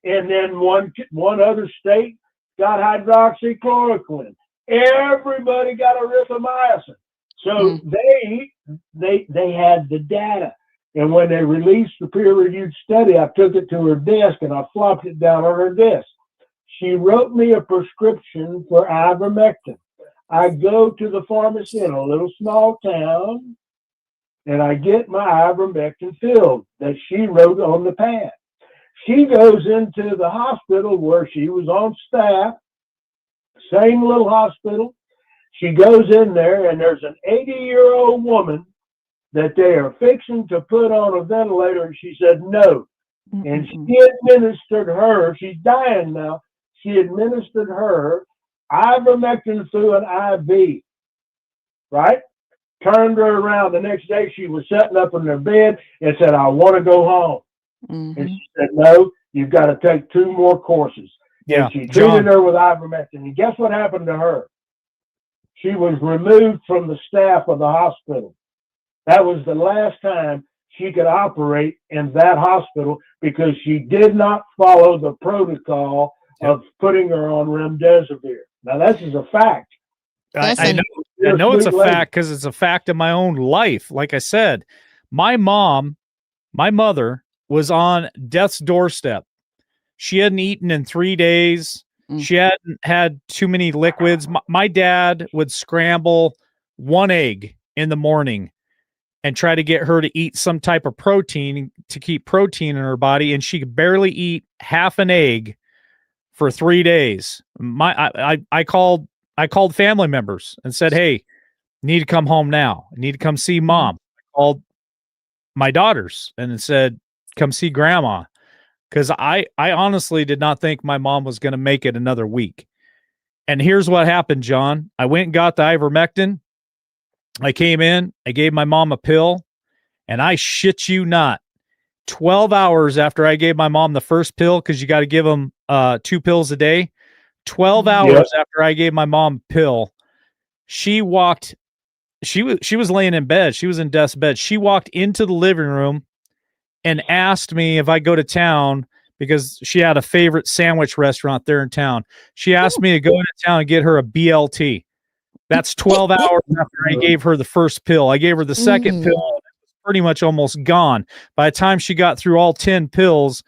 And then one other state got hydroxychloroquine. Everybody got erythromycin. So they had the data. And when they released the peer-reviewed study, I took it to her desk and I flopped it down on her desk. She wrote me a prescription for ivermectin. I go to the pharmacy in a little small town and I get my ivermectin filled that she wrote on the pad. She goes into the hospital where she was on staff, same little hospital. She goes in there and there's an 80-year-old woman that they are fixing to put on a ventilator, and she said no. And she administered her, she's dying now, she administered her ivermectin through an IV, right? Turned her around. The next day she was sitting up in her bed and said, "I want to go home." And she said, "No, you've got to take 2 more courses." Yeah, and she treated her with ivermectin. And guess what happened to her? She was removed from the staff of the hospital. That was the last time she could operate in that hospital because she did not follow the protocol of putting her on remdesivir. Now, this is a fact. I know it's a fact because it's a fact of my own life. Like I said, my mother was on death's doorstep. She hadn't eaten in 3 days. She hadn't had too many liquids. My dad would scramble 1 egg in the morning and try to get her to eat some type of protein to keep protein in her body, and she could barely eat half an egg for 3 days. I called family members and said, "Hey, need to come home now. I need to come see mom." I called my daughters and said, "Come see grandma." Because I honestly did not think my mom was going to make it another week. And here's what happened, John. I went and got the ivermectin. I came in, I gave my mom a pill, and I shit you not, 12 hours after I gave my mom the first pill, because you got to give them 2 pills a day, 12 hours after I gave my mom a pill, she was laying in bed. She was in death's bed. She walked into the living room and asked me if I go to town because she had a favorite sandwich restaurant there in town. She asked me to go into town and get her a BLT. That's 12 hours after I gave her the first pill. I gave her the second pill. It was pretty much almost gone. By the time she got through all 10 pills,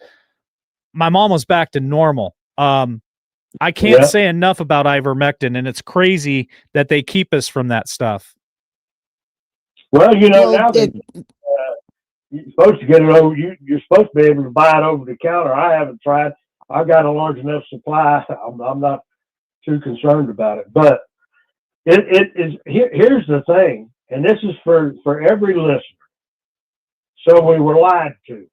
my mom was back to normal. I can't say enough about ivermectin, and it's crazy that they keep us from that stuff. Well, you know, now you're supposed to get it over. You're supposed to be able to buy it over the counter. I haven't tried. I got a large enough supply. I'm not too concerned about it, but it is. Here's the thing, and this is for every listener. So we were lied to,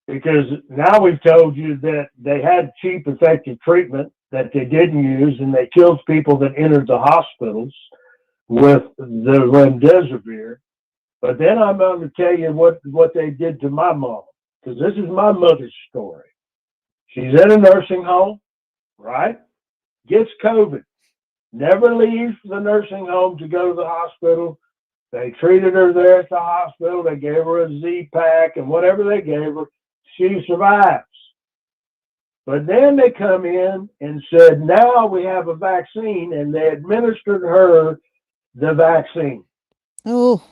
because now we've told you that they had cheap, effective treatment that they didn't use, and they killed people that entered the hospitals with the remdesivir. But then I'm going to tell you what they did to my mom, because this is my mother's story. She's in a nursing home, right? Gets COVID, never leaves the nursing home to go to the hospital. They treated her there at the hospital. They gave her a Z-Pack and whatever they gave her, she survives. But then they come in and said, now we have a vaccine, and they administered her the vaccine. Oh,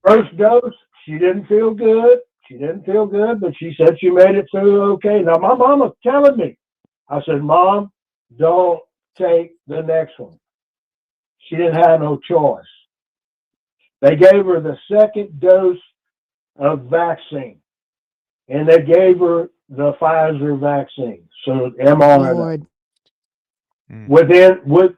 First dose, she didn't feel good. But she said she made it through okay. Now, my mom was telling me, I said, Mom, don't take the next one. She didn't have no choice. They gave her the second dose of vaccine, and they gave her the Pfizer vaccine, so mRNA. Lord.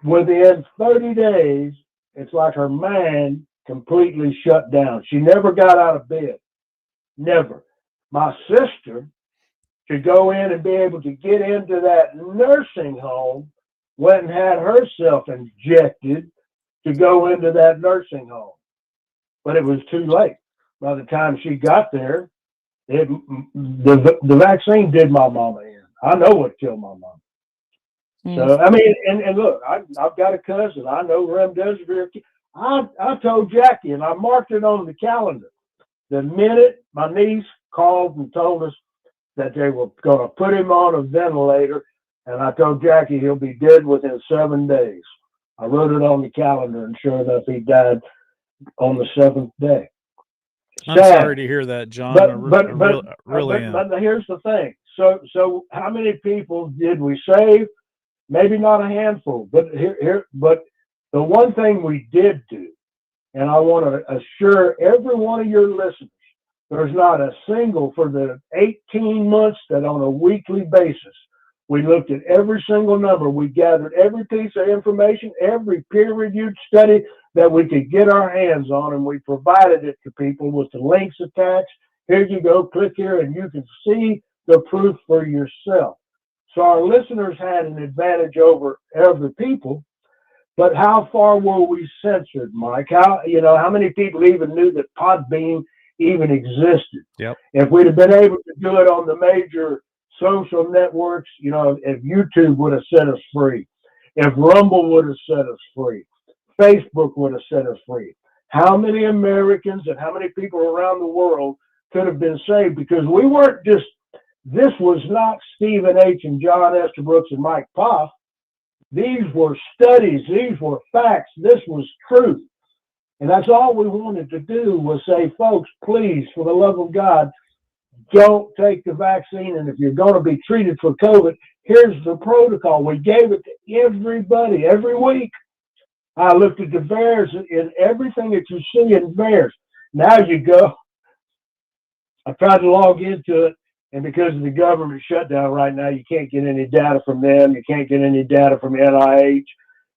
Within 30 days, it's like her mind completely shut down. She never got out of bed. Never. My sister, to go in and be able to get into that nursing home, went and had herself injected to go into that nursing home. But it was too late. By the time she got there, the vaccine did my mama in. I know what killed my mama. So, I mean, and look, I've got a cousin. I know remdesivir. I told Jackie, and I marked it on the calendar, the minute my niece called and told us that they were going to put him on a ventilator, and I told Jackie he'll be dead within 7 days. I wrote it on the calendar, and sure enough, he died on the 7th day. I'm sorry to hear that, John. But Really here's the thing. So how many people did we save? Maybe not a handful, but but the one thing we did do, and I want to assure every one of your listeners, there's not a single, for the 18 months that on a weekly basis, we looked at every single number. We gathered every piece of information, every peer-reviewed study that we could get our hands on, and we provided it to people with the links attached. Here you go, click here, and you can see the proof for yourself. So our listeners had an advantage over other people, but how far were we censored, Mike? How many people even knew that Podbean even existed? Yep. If we'd have been able to do it on the major social networks, if YouTube would have set us free, if Rumble would have set us free, Facebook would have set us free, how many Americans and how many people around the world could have been saved? Because we weren't just, this was not Stephen H. and John Estabrooks and Mike Poff. These were studies. These were facts. This was truth. And that's all we wanted to do was say, folks, please, for the love of God, don't take the vaccine. And if you're going to be treated for COVID, here's the protocol. We gave it to everybody every week. I looked at the VAERS and everything that you see in VAERS. Now you go. I tried to log into it, and because of the government shutdown right now, you can't get any data from them. You can't get any data from NIH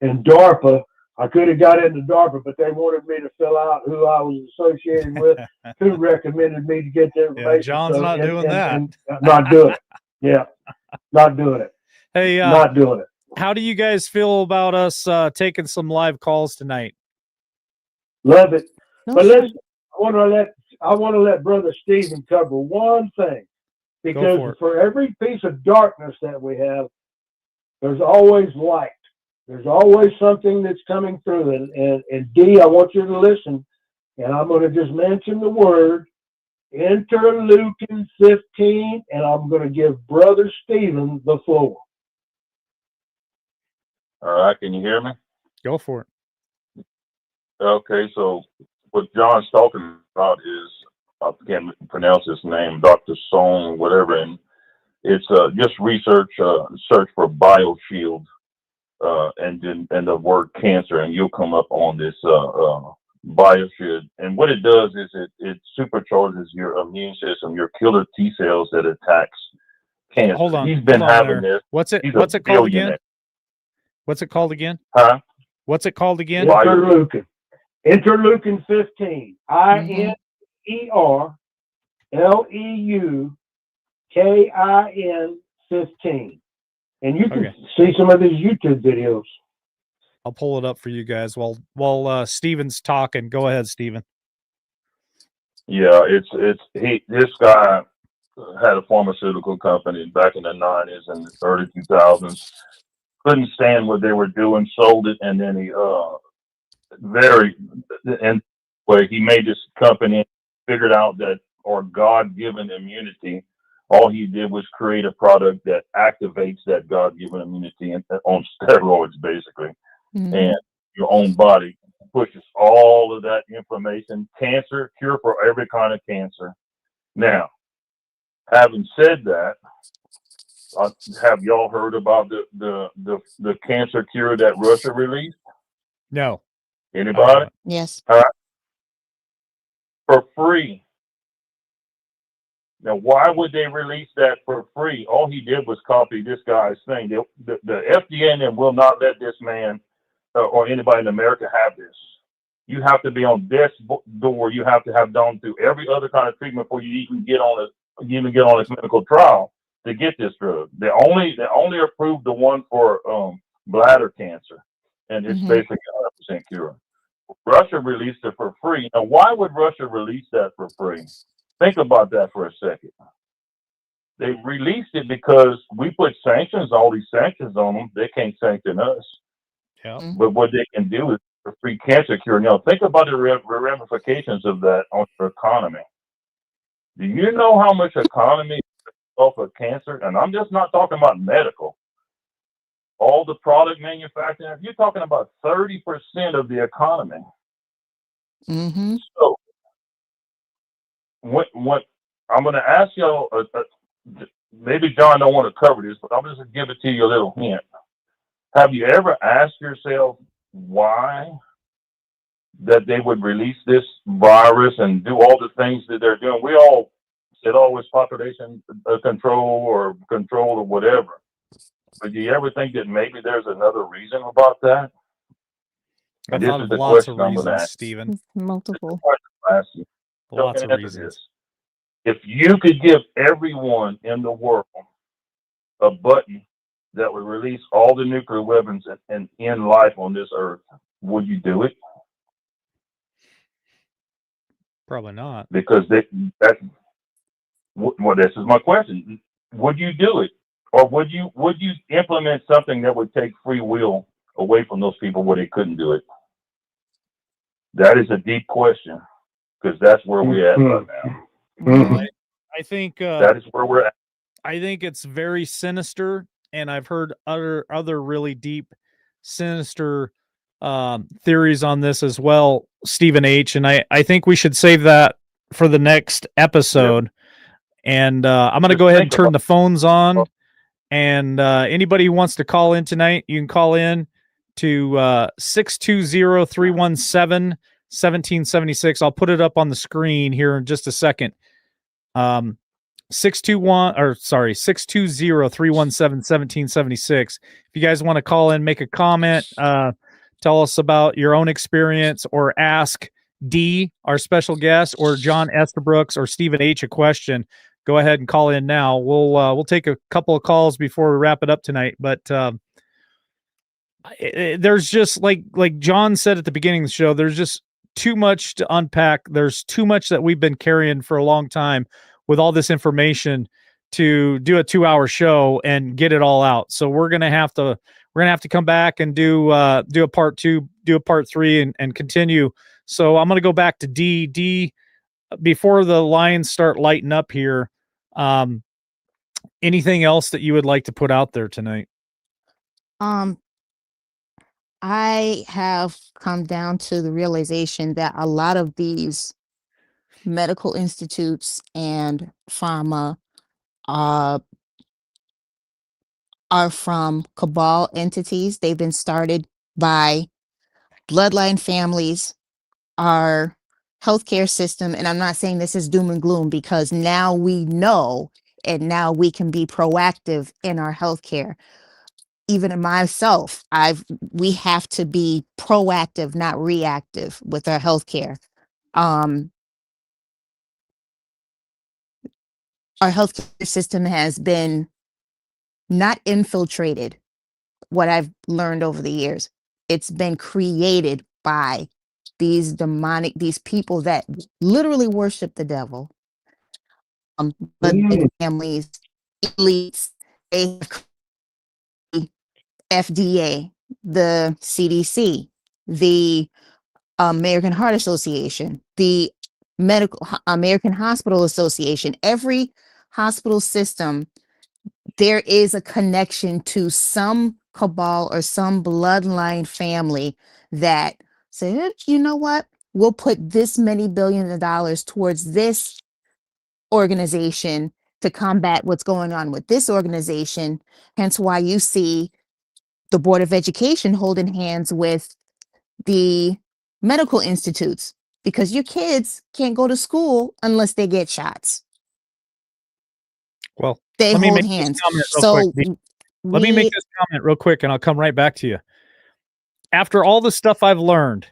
and DARPA. I could have got into DARPA, but they wanted me to fill out who I was associated with, who recommended me to get the information. Yeah, John's not doing that. Not doing it. Yeah, not doing it. Hey, not doing it. How do you guys feel about us taking some live calls tonight? Love it. No, but sure. listen, I want to let Brother Stephen cover one thing, because for every piece of darkness that we have, there's always light. There's always something that's coming through. And D, I want you to listen, and I'm going to just mention the word interleukin 15, and I'm going to give Brother Stephen the floor. All right, can you hear me? Go for it. Okay, so what John's talking about is, I can't pronounce his name, Dr. Song, whatever, and it's just search for BioShield, and the word cancer, and you'll come up on this BioShield. And what it does is it supercharges your immune system, your killer T cells that attacks cancer. Hold on. He's been having this. What's it called again? What's it called again? Huh? What's it called again? Interleukin 15. INER LEUKIN15. And you can see some of his YouTube videos. I'll pull it up for you guys while Steven's talking. Go ahead, Steven. Yeah, this guy had a pharmaceutical company back in the 90s and early 2000s. Couldn't stand what they were doing, sold it, and then he he made this company, figured out that our God-given immunity, all he did was create a product that activates that God-given immunity on steroids, basically. Mhm. And your own body pushes all of that information, cure for every kind of cancer. Now, having said that, have y'all heard about the cancer cure that Russia released? No. Anybody? Yes. For free. Now, why would they release that for free? All he did was copy this guy's thing. The FDA and them will not let this man or anybody in America have this. You have to be on death's door. You have to have gone through every other kind of treatment before you even get on a clinical trial to get this drug. They only approved the one for bladder cancer, and it's basically 100% cure. Russia released it for free. Now, why would Russia release that for free? Think about that for a second. They released it because we put all these sanctions on them. They can't sanction us. Yeah. But what they can do is a free cancer cure. Now, think about the ramifications of that on your economy. Do you know how much economy off of cancer? And I'm just not talking about medical. All the product manufacturing, you're talking about 30% of the economy. Mm-hmm. So, what I'm going to ask y'all, maybe John don't want to cover this, but I'm just going to give it to you a little hint. Have you ever asked yourself why that they would release this virus and do all the things that they're doing? We all said, oh, it's population control or whatever. But do you ever think that maybe there's another reason about that? I And thought this of is the lots question of I'm going to reasons, ask. Steven. Multiple. Ask you. Lots of Answer reasons. this. If you could give everyone in the world a button that would release all the nuclear weapons and end life on this earth, would you do it? Probably not. Because this is my question. Would you do it? Or would you implement something that would take free will away from those people where they couldn't do it? That is a deep question, because that's where we're at right now. Well, I think that is where we're at. I think it's very sinister, and I've heard other really deep, sinister theories on this as well, Stephen H. And I think we should save that for the next episode. Yep. And I'm going to go ahead and turn the phones on. And anybody who wants to call in tonight, you can call in to 620-317-1776. I'll put it up on the screen here in just a second. 620-317-1776. If you guys want to call in, make a comment, tell us about your own experience, or ask D, our special guest, or John Estabrooks or Stephen H. a question, go ahead and call in now. We'll take a couple of calls before we wrap it up tonight. But there's just like John said at the beginning of the show, there's just too much to unpack. There's too much that we've been carrying for a long time with all this information to do a 2-hour show and get it all out. So we're gonna have to come back and do a part 2, do a part 3, and continue. So I'm gonna go back to D. Before the lines start lighting up here, anything else that you would like to put out there tonight? I have come down to the realization that a lot of these medical institutes and pharma are from cabal entities. They've been started by bloodline families, our healthcare system. And I'm not saying this is doom and gloom, because now we know, and now we can be proactive in our healthcare. Even in myself, we have to be proactive, not reactive with our healthcare. our healthcare system has been not infiltrated. What I've learned over the years, it's been created by these people that literally worship the devil. But big Mm. families, elites, they have the FDA, the CDC, the American Heart Association, the American Hospital Association. Every hospital system, there is a connection to some cabal or some bloodline family that said, you know what, we'll put this many billions of dollars towards this organization to combat what's going on with this organization. Hence why you see the Board of Education holding hands with the medical institutes, because your kids can't go to school unless they get shots. Well, They let me hold make this hands. comment real quick. So Let me make we, this comment real quick, and I'll come right back to you. After all the stuff I've learned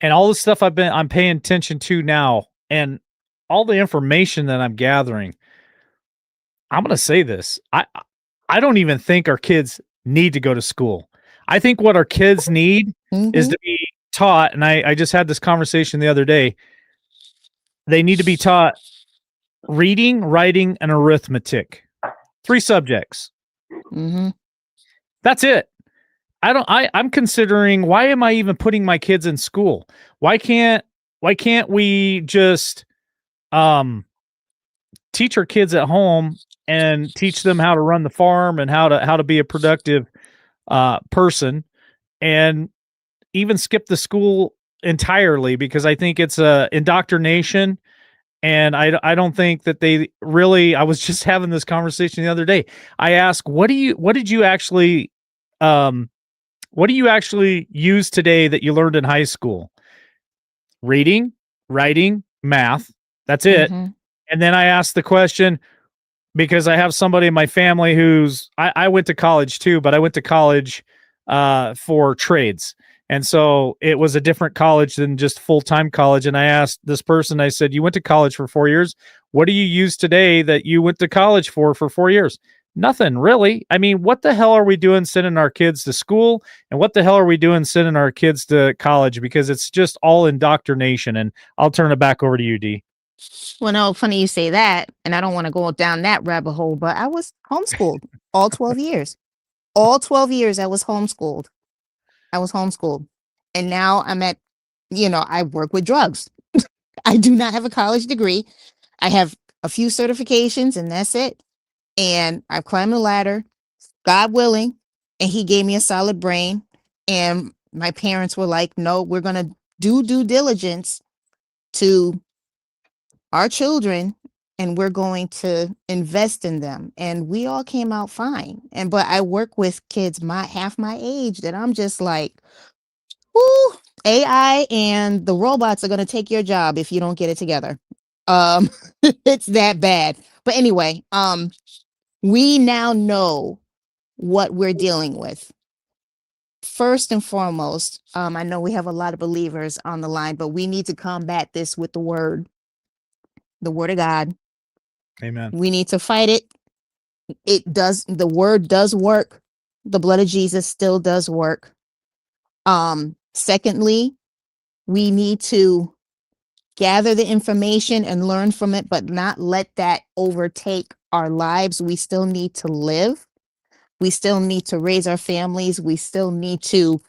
and all the stuff I'm paying attention to now, and all the information that I'm gathering, I'm going to say this. I don't even think our kids need to go to school. I think what our kids need is Mhm. to be taught, and I just had this conversation the other day. They need to be taught reading, writing, and arithmetic. 3 subjects. Mhm. That's it. I'm considering, why am I even putting my kids in school? Why can't we just teach our kids at home and teach them how to run the farm and how to be a productive person, and even skip the school entirely, because I think it's a indoctrination. And I don't think that they really, I was just having this conversation the other day. I asked, what did you actually use today that you learned in high school? Reading, writing, math. That's it. Mhm. And then I asked the question, because I have somebody in my family I went to college too, but I went to college for trades. And so it was a different college than just full-time college. And I asked this person, I said, you went to college for 4 years. What do you use today that you went to college for 4 years? Nothing really. I mean, what the hell are we doing sending our kids to school? And what the hell are we doing sending our kids to college? Because it's just all indoctrination. And I'll turn it back over to you, D. Well, no, funny you say that, and I don't want to go down that rabbit hole, but I was homeschooled all 12 years. All 12 years I was homeschooled. I was homeschooled. And now I work with drugs. I do not have a college degree. I have a few certifications and that's it. And I've climbed the ladder, God willing, and he gave me a solid brain. And my parents were like, no, we're going to do due diligence to our children, and we're going to invest in them. And we all came out fine. But I work with kids half my age that I'm just like, whoo, AI and the robots are going to take your job if you don't get it together. Um, it's that bad. But anyway, we now know what we're dealing with. First and foremost, I know we have a lot of believers on the line, but we need to combat this with the word of God. Amen. We need to fight it. The word does work. The blood of Jesus still does work. Secondly, we need to gather the information and learn from it, but not let that overtake our lives. We still need to live. We still need to raise our families. We still need to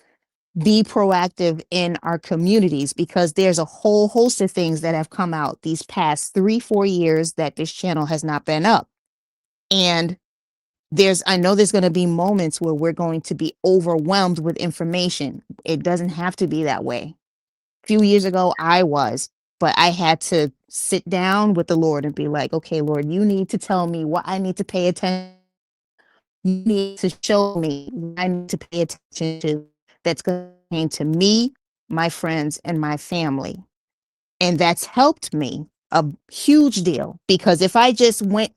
be proactive in our communities, because there's a whole host of things that have come out these past 3-4 years that this channel has not been up. And I know there's going to be moments where we're going to be overwhelmed with information. It doesn't have to be that way. A few years ago, I was, but I had to sit down with the Lord and be like, okay, Lord, you need to tell me what I need to pay attention. You need to show me what I need to pay attention to that's going to pertain to me, my friends, and my family. And that's helped me a huge deal, because if I just went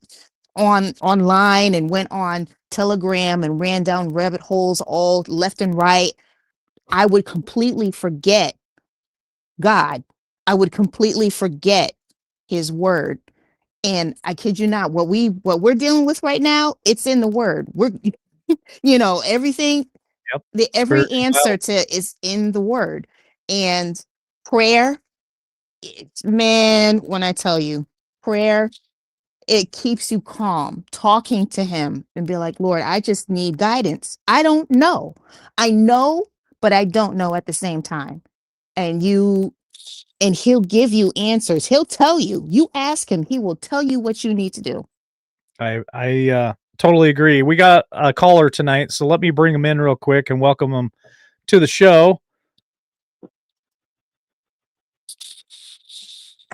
online and went on Telegram and ran down rabbit holes all left and right, I would completely forget God. I would completely forget his word. And I kid you not, what we're dealing with right now, it's in the word. We're everything, Yep. Very every answer to is in the word. And prayer, man, when I tell you, prayer, it keeps you calm, talking to him and be like, Lord, I just need guidance. I don't know. I know, but I don't know at the same time. And he'll give you answers. He'll tell you. You ask him, he will tell you what you need to do. I totally agree. We got a caller tonight, so let me bring him in real quick and welcome him to the show.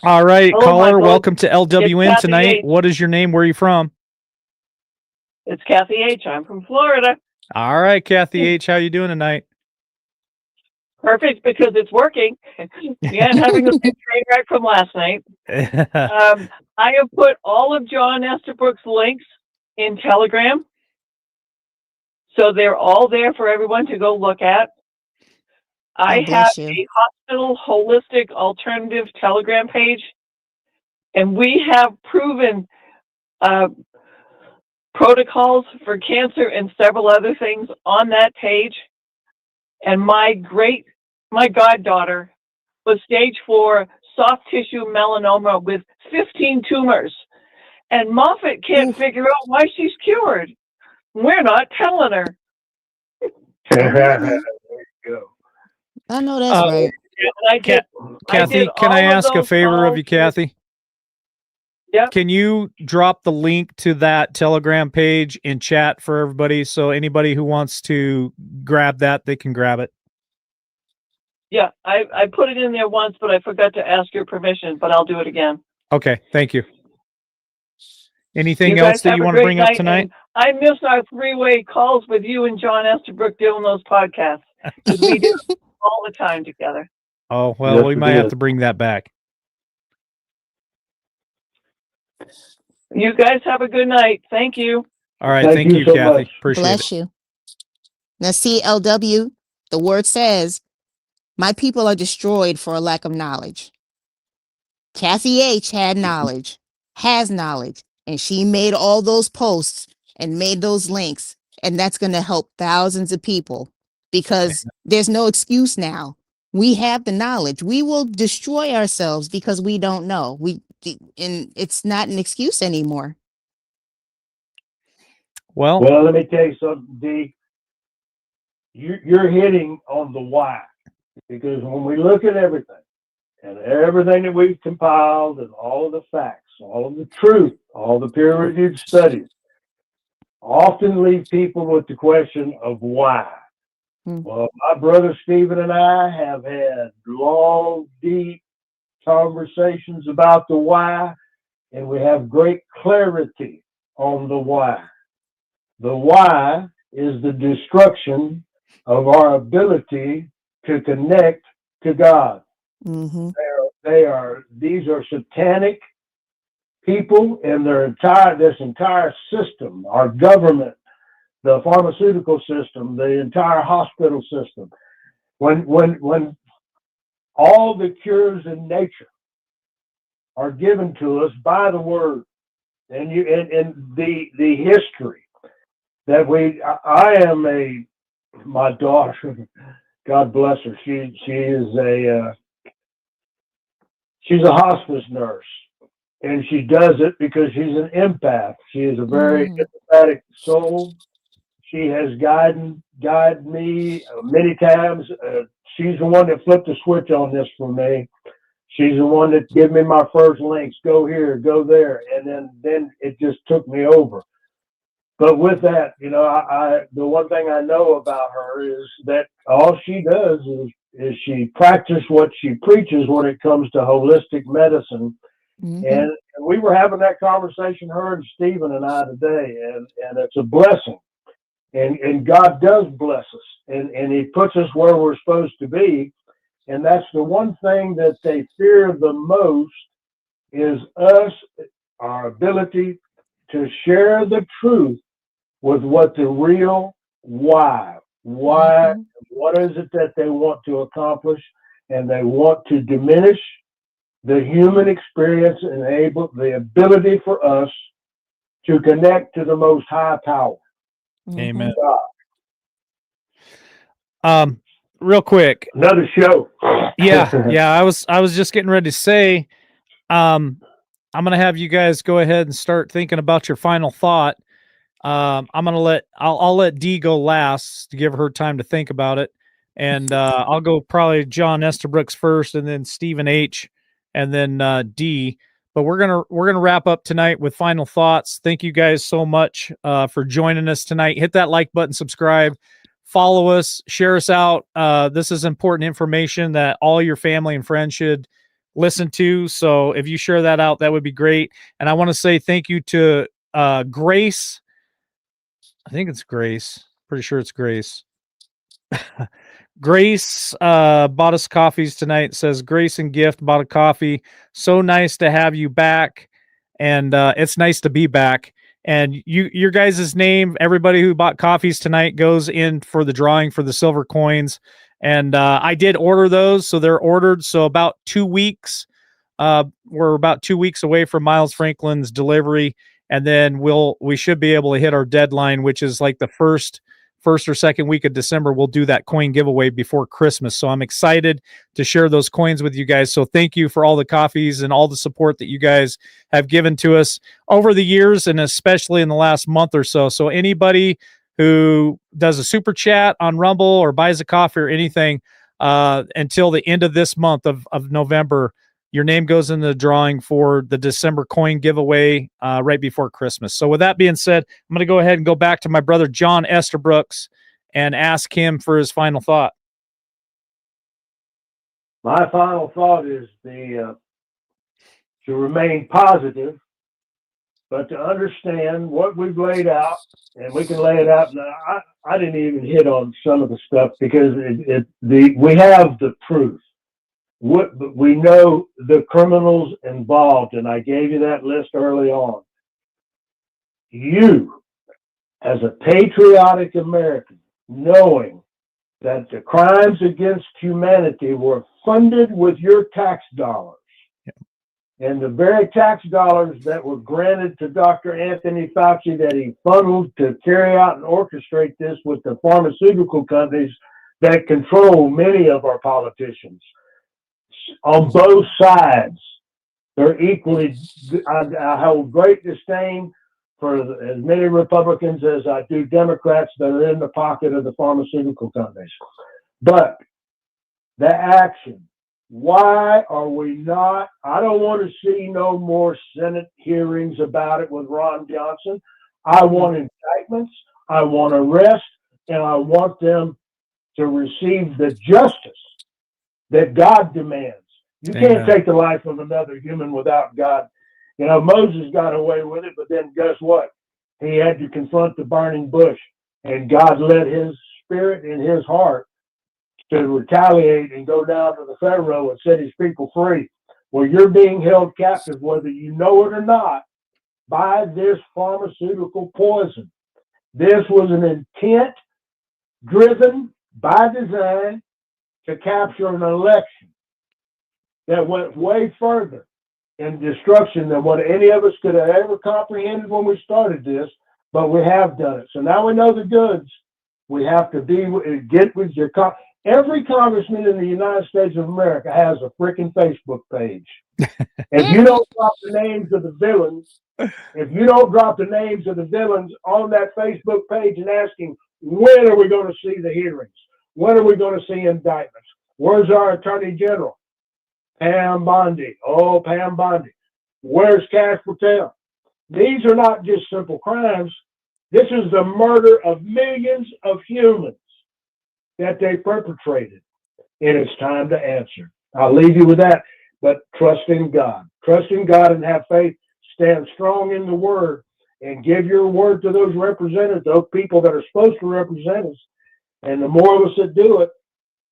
All right, Hello, caller, Michael. welcome to LWN Kathy tonight. H. What is your name? Where are you from? It's Kathy H. I'm from Florida. All right, Kathy H. How you doing tonight? Perfect, because it's working. Yeah, I'm having a big train wreck from last night. I have put all of John Estabrook's links in Telegram, so they're all there for everyone to go look at. I have bless you. a hospital holistic alternative Telegram page, and we have proven protocols for cancer and several other things on that page. And my goddaughter was stage 4 soft tissue melanoma with 15 tumors. And Moffitt can't figure out why she's cured. We're not telling her. There you go. I know that's right. Kathy, can I ask a favor of you, Kathy? Yeah. Can you drop the link to that Telegram page in chat for everybody, so anybody who wants to grab that, they can grab it? Yeah, I put it in there once, but I forgot to ask your permission, but I'll do it again. Okay, thank you. Anything else that you want to bring up tonight? I miss our three-way calls with you and John Estabrook doing those podcasts, because we do all the time together. Oh, well, Yes, we might have to bring that back. You guys have a good night. Thank you. All right, thank you, so Kathy. much. Appreciate Bless it. you. Now, CLW, the word says, my people are destroyed for a lack of knowledge. Kathy H had knowledge, has knowledge, and she made all those posts and made those links. And that's going to help thousands of people, because there's no excuse now. We have the knowledge. We will destroy ourselves because we don't know. And it's not an excuse anymore. Well, let me tell you something, D. You're hitting on the why, because when we look at everything and everything that we've compiled and all of the facts, all of the truth, all the peer-reviewed studies, often leave people with the question of why. Well, my brother Stephen and I have had long, deep conversations about the why, and we have great clarity on the why. The why is the destruction of our ability to connect to God. Mm-hmm. These are satanic people in this entire system, our government, the pharmaceutical system, the entire hospital system. When all the cures in nature are given to us by the word, and the history that my daughter, God bless her, she's a hospice nurse, and she does it because she's an empath. She is a very empathetic soul. She has guided me many times. She's the one that flipped the switch on this for me. She's the one that gave me my first links. Go here, go there, and then it just took me over. But with that, the one thing I know about her is that all she does is she practices what she preaches when it comes to holistic medicine. Mm-hmm. And we were having that conversation, her and Stephen and I today, and it's a blessing. And God does bless us, and he puts us where we're supposed to be. And that's the one thing that they fear the most is us, our ability to share the truth with what the real why, what is it that they want to accomplish, and they want to diminish the human experience enabled the ability for us to connect to the most high power. Amen. God. Real quick. Another show. Yeah. I was just getting ready to say, I'm going to have you guys go ahead and start thinking about your final thought. I'll let Dee go last to give her time to think about it. And I'll go probably John Estabrooks first, and then Stephen H, and then Dee. But we're gonna wrap up tonight with final thoughts. Thank you guys so much for joining us tonight. Hit that like button, subscribe, follow us, share us out. This is important information that all your family and friends should listen to. So if you share that out, that would be great. And I want to say thank you to Grace. I think it's Grace. Pretty sure it's Grace. Grace bought us coffees tonight. It says Grace and Gift bought a coffee. So nice to have you back. And it's nice to be back. And your guys' name, everybody who bought coffees tonight goes in for the drawing for the silver coins. And I did order those, so they're ordered. So about 2 weeks. We're about 2 weeks away from Miles Franklin's delivery. And then we should be able to hit our deadline, which is like the first or second week of December. We'll do that coin giveaway before Christmas. So I'm excited to share those coins with you guys. So thank you for all the coffees and all the support that you guys have given to us over the years, and especially in the last month or so. So anybody who does a super chat on Rumble or buys a coffee or anything until the end of this month of November, your name goes in the drawing for the December coin giveaway right before Christmas. So with that being said, I'm going to go ahead and go back to my brother, John Estabrooks, and ask him for his final thought. My final thought is to remain positive, but to understand what we've laid out, and we can lay it out. Now, I didn't even hit on some of the stuff because we have the proof. We know the criminals involved, and I gave you that list early on. You, as a patriotic American, knowing that the crimes against humanity were funded with your tax dollars, and the very tax dollars that were granted to Dr. Anthony Fauci that he funneled to carry out and orchestrate this with the pharmaceutical companies that control many of our politicians. On both sides, they're equally. I hold great disdain for as many Republicans as I do Democrats that are in the pocket of the pharmaceutical companies. But the action, why are we not? I don't want to see no more Senate hearings about it with Ron Johnson. I want indictments, I want arrests, and I want them to receive the justice that God demands. You can't take the life of another human without God. You know, Moses got away with it, but then guess what? He had to confront the burning bush, and God led his spirit in his heart to retaliate and go down to the Pharaoh and set his people free. Well, you're being held captive, whether you know it or not, by this pharmaceutical poison. This was an intent driven by design to capture an election that went way further in destruction than what any of us could have ever comprehended when we started this, but we have done it. So now we know the goods. We have to get with your every congressman in the United States of America has a freaking Facebook page. If you don't drop the names of the villains, on that Facebook page and asking, when are we going to see the hearings? When are we going to see indictments? Where's our Attorney General? Pam Bondi. Oh, Pam Bondi. Where's Cash Patel? These are not just simple crimes. This is the murder of millions of humans that they perpetrated. And it's time to answer. I'll leave you with that. But trust in God. Trust in God and have faith. Stand strong in the word and give your word to those representatives, those people that are supposed to represent us. And the more of us that do it,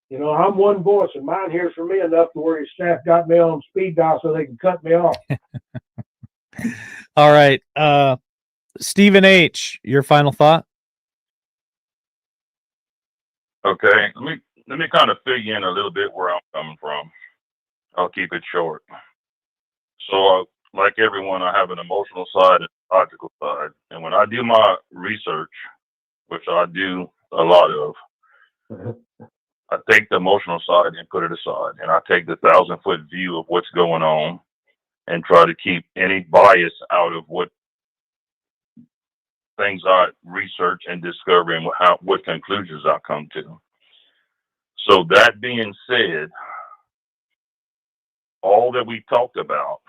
you know, I'm one voice, and mine hears from me enough to where his staff got me on speed dial so they can cut me off. All right. Stephen H., your final thought? Okay, let me kind of fill you in a little bit where I'm coming from. I'll keep it short. So, like everyone, I have an emotional side and a logical side. And when I do my research, which I do a lot of, I take the emotional side and put it aside, and I take the 1,000-foot view of what's going on and try to keep any bias out of what things I research and discover and what conclusions I come to. So that being said, all that we talked about,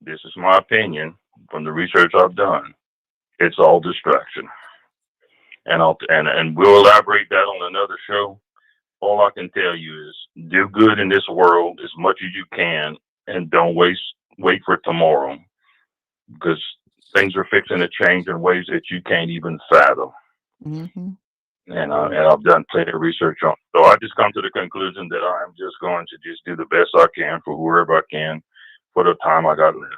this is my opinion from the research I've done, it's all distraction. And we'll elaborate that on another show. All I can tell you is do good in this world as much as you can and don't wait for tomorrow, because things are fixing to change in ways that you can't even fathom. Mm-hmm. And I've done plenty of research on it. So I just come to the conclusion that I am just going to just do the best I can for whoever I can for the time I got left.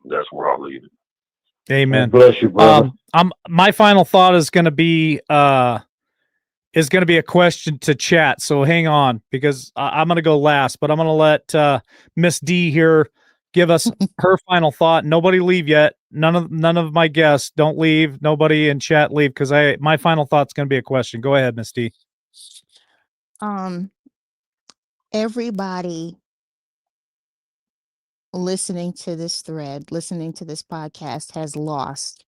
That's where I'll leave it. Amen. God bless you, brother. My final thought is going to be a question to chat. So hang on, because I'm going to go last, but I'm going to let Miss D here give us her final thought. Nobody leave yet. None of my guests don't leave. Nobody in chat leave, because my final thought's going to be a question. Go ahead, Miss D. Everybody listening to this thread, listening to this podcast, has lost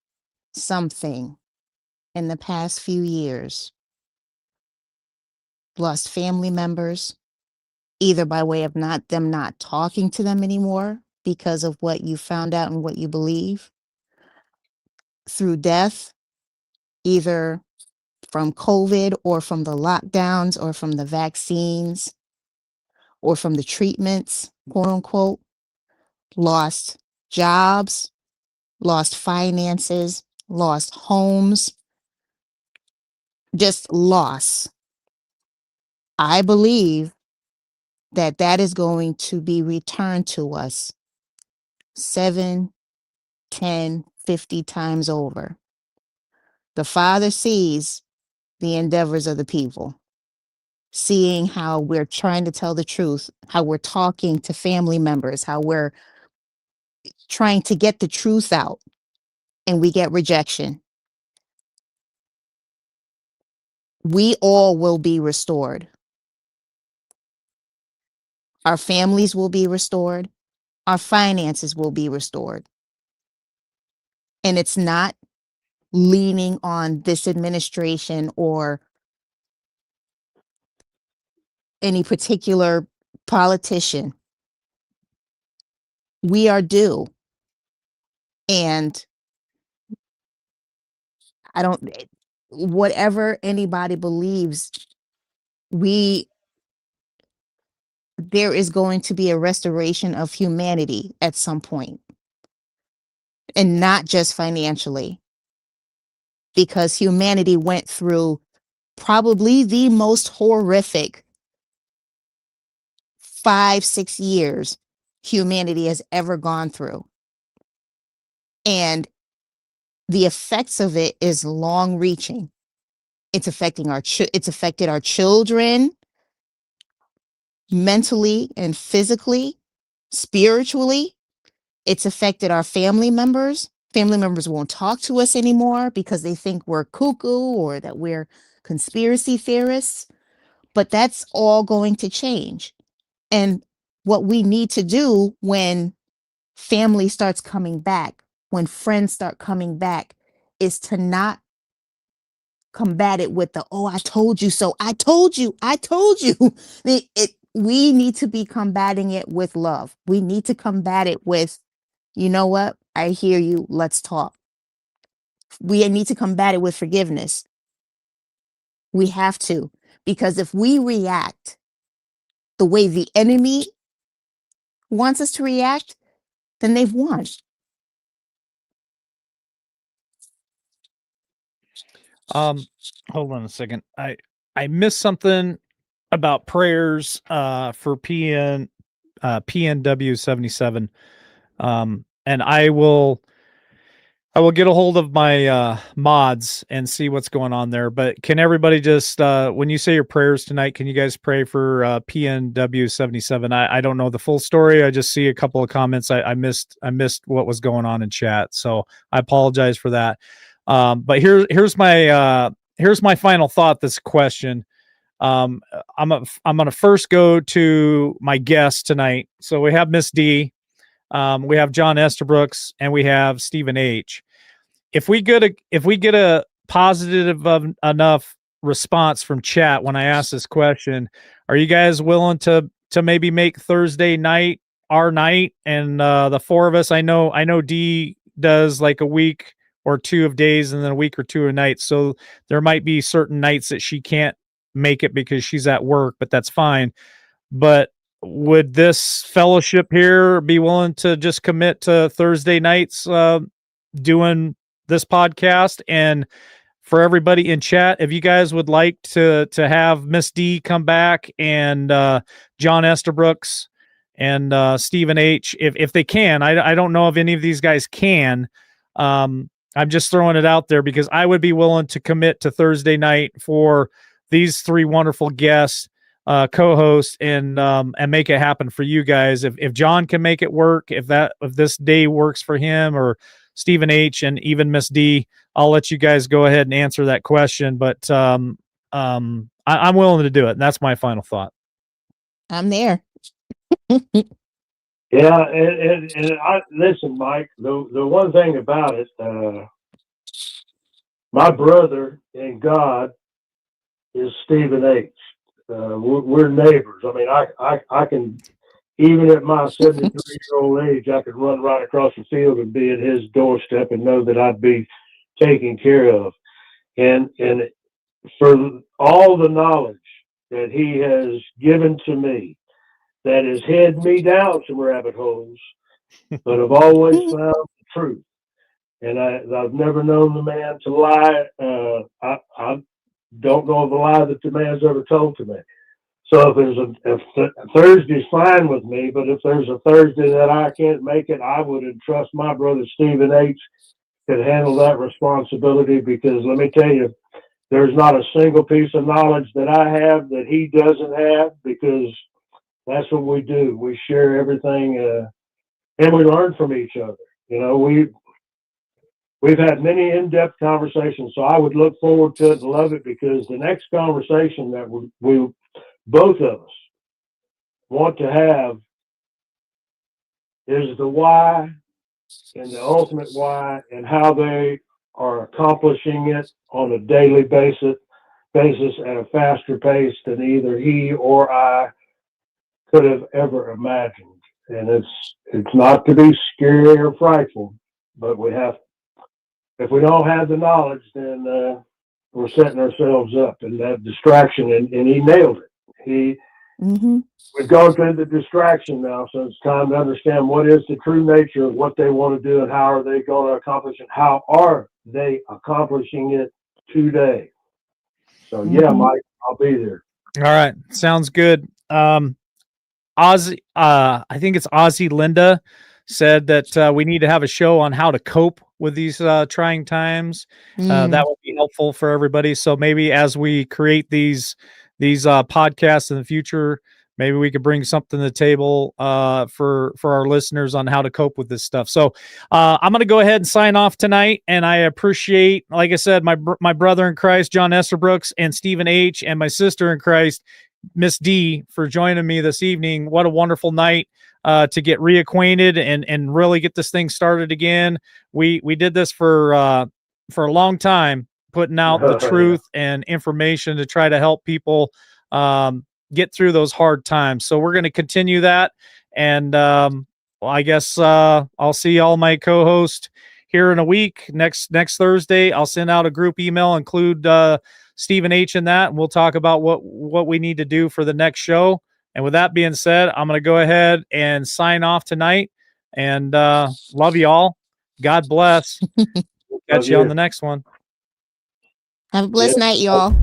something in the past few years. Lost family members, either by way of not talking to them anymore because of what you found out and what you believe, through death, either from COVID or from the lockdowns or from the vaccines or from the treatments, quote unquote. Lost jobs, lost finances, lost homes, just loss. I believe that is going to be returned to us 7, 10, 50 times over. The Father sees the endeavors of the people, seeing how we're trying to tell the truth, how we're talking to family members, how we're trying to get the truth out, and we get rejection. We all will be restored. Our families will be restored. Our finances will be restored. And it's not leaning on this administration or any particular politician. We are due. And whatever anybody believes, there is going to be a restoration of humanity at some point, and not just financially, because humanity went through probably the most horrific 5-6 years humanity has ever gone through. And the effects of it is long reaching. It's affected our children mentally and physically, spiritually. It's affected our family members. Family members won't talk to us anymore because they think we're cuckoo or that we're conspiracy theorists. But that's all going to change. And what we need to do when family starts coming back, when friends start coming back, is to not combat it with the, oh, I told you so. I told you. We need to be combating it with love. We need to combat it with, you know what? I hear you. Let's talk. We need to combat it with forgiveness. We have to, because if we react the way the enemy wants us to react, then they've won. Hold on a second. I missed something about prayers for PNW 77. And I will I will get a hold of my mods and see what's going on there. But can everybody just, when you say your prayers tonight, can you guys pray for PNW 77? I don't know the full story. I just see a couple of comments. I missed what was going on in chat, so I apologize for that. But here's my final thought. This question. I'm gonna first go to my guest tonight. So we have Miss D. We have John Estabrooks, and we have Stephen H. If we get a positive enough response from chat when I ask this question, are you guys willing to maybe make Thursday night our night? And the four of us, I know D does like a week or two of days, and then a week or two of nights. So there might be certain nights that she can't make it because she's at work, but that's fine. But would this fellowship here be willing to just commit to Thursday nights doing this podcast? And for everybody in chat, if you guys would like to have Miss D come back and John Estabrooks and Stephen H, if they can, I don't know if any of these guys can. I'm just throwing it out there because I would be willing to commit to Thursday night for these three wonderful guests, co-hosts, and make it happen for you guys. If John can make it work, if this day works for him, or Stephen H and even Miss D, I'll let you guys go ahead and answer that question. But I'm willing to do it. And that's my final thought. I'm there. Yeah, and I listen, Mike. The one thing about it, my brother in God is Stephen H. We're neighbors. I mean, I can, even at my 73-year-old age, I could run right across the field and be at his doorstep and know that I'd be taken care of. And for all the knowledge that he has given to me, that has headed me down some rabbit holes, but I've always found the truth. And I've never known the man to lie. I don't know of a lie that the man's ever told to me. So if Thursday's fine with me, but if there's a Thursday that I can't make it, I would entrust my brother Stephen H. could handle that responsibility, because let me tell you, there's not a single piece of knowledge that I have that he doesn't have, because that's what we do. We share everything, and we learn from each other. You know, we've had many in-depth conversations, so I would look forward to it and love it, because the next conversation that we both of us want to have is the why, and the ultimate why, and how they are accomplishing it on a daily basis at a faster pace than either he or I could have ever imagined. And it's not to be scary or frightful, but if we don't have the knowledge, then we're setting ourselves up, and that distraction, and he nailed it. We've gone through the distraction now, so it's time to understand what is the true nature of what they want to do, and how are they going to accomplish it? How are they accomplishing it today? So yeah, Mike, I'll be there. All right, sounds good. Ozzy, I think it's Ozzy Linda said that we need to have a show on how to cope with these trying times. That would be helpful for everybody. So maybe as we create these podcasts in the future, maybe we could bring something to the table for our listeners on how to cope with this stuff. So I'm going to go ahead and sign off tonight. And I appreciate, like I said, my brother in Christ, John Estabrooks, and Stephen H., and my sister in Christ, Miss D, for joining me this evening. What a wonderful night to get reacquainted and really get this thing started again. We did this for a long time, putting out the truth and information to try to help people get through those hard times. So we're going to continue that. And I guess I'll see all my co-hosts here in a week. Next Thursday, I'll send out a group email, include Stephen H. in that, and we'll talk about what we need to do for the next show. And with that being said, I'm going to go ahead and sign off tonight. And love you all. God bless. We'll catch you on the next one. Have a blessed night, y'all.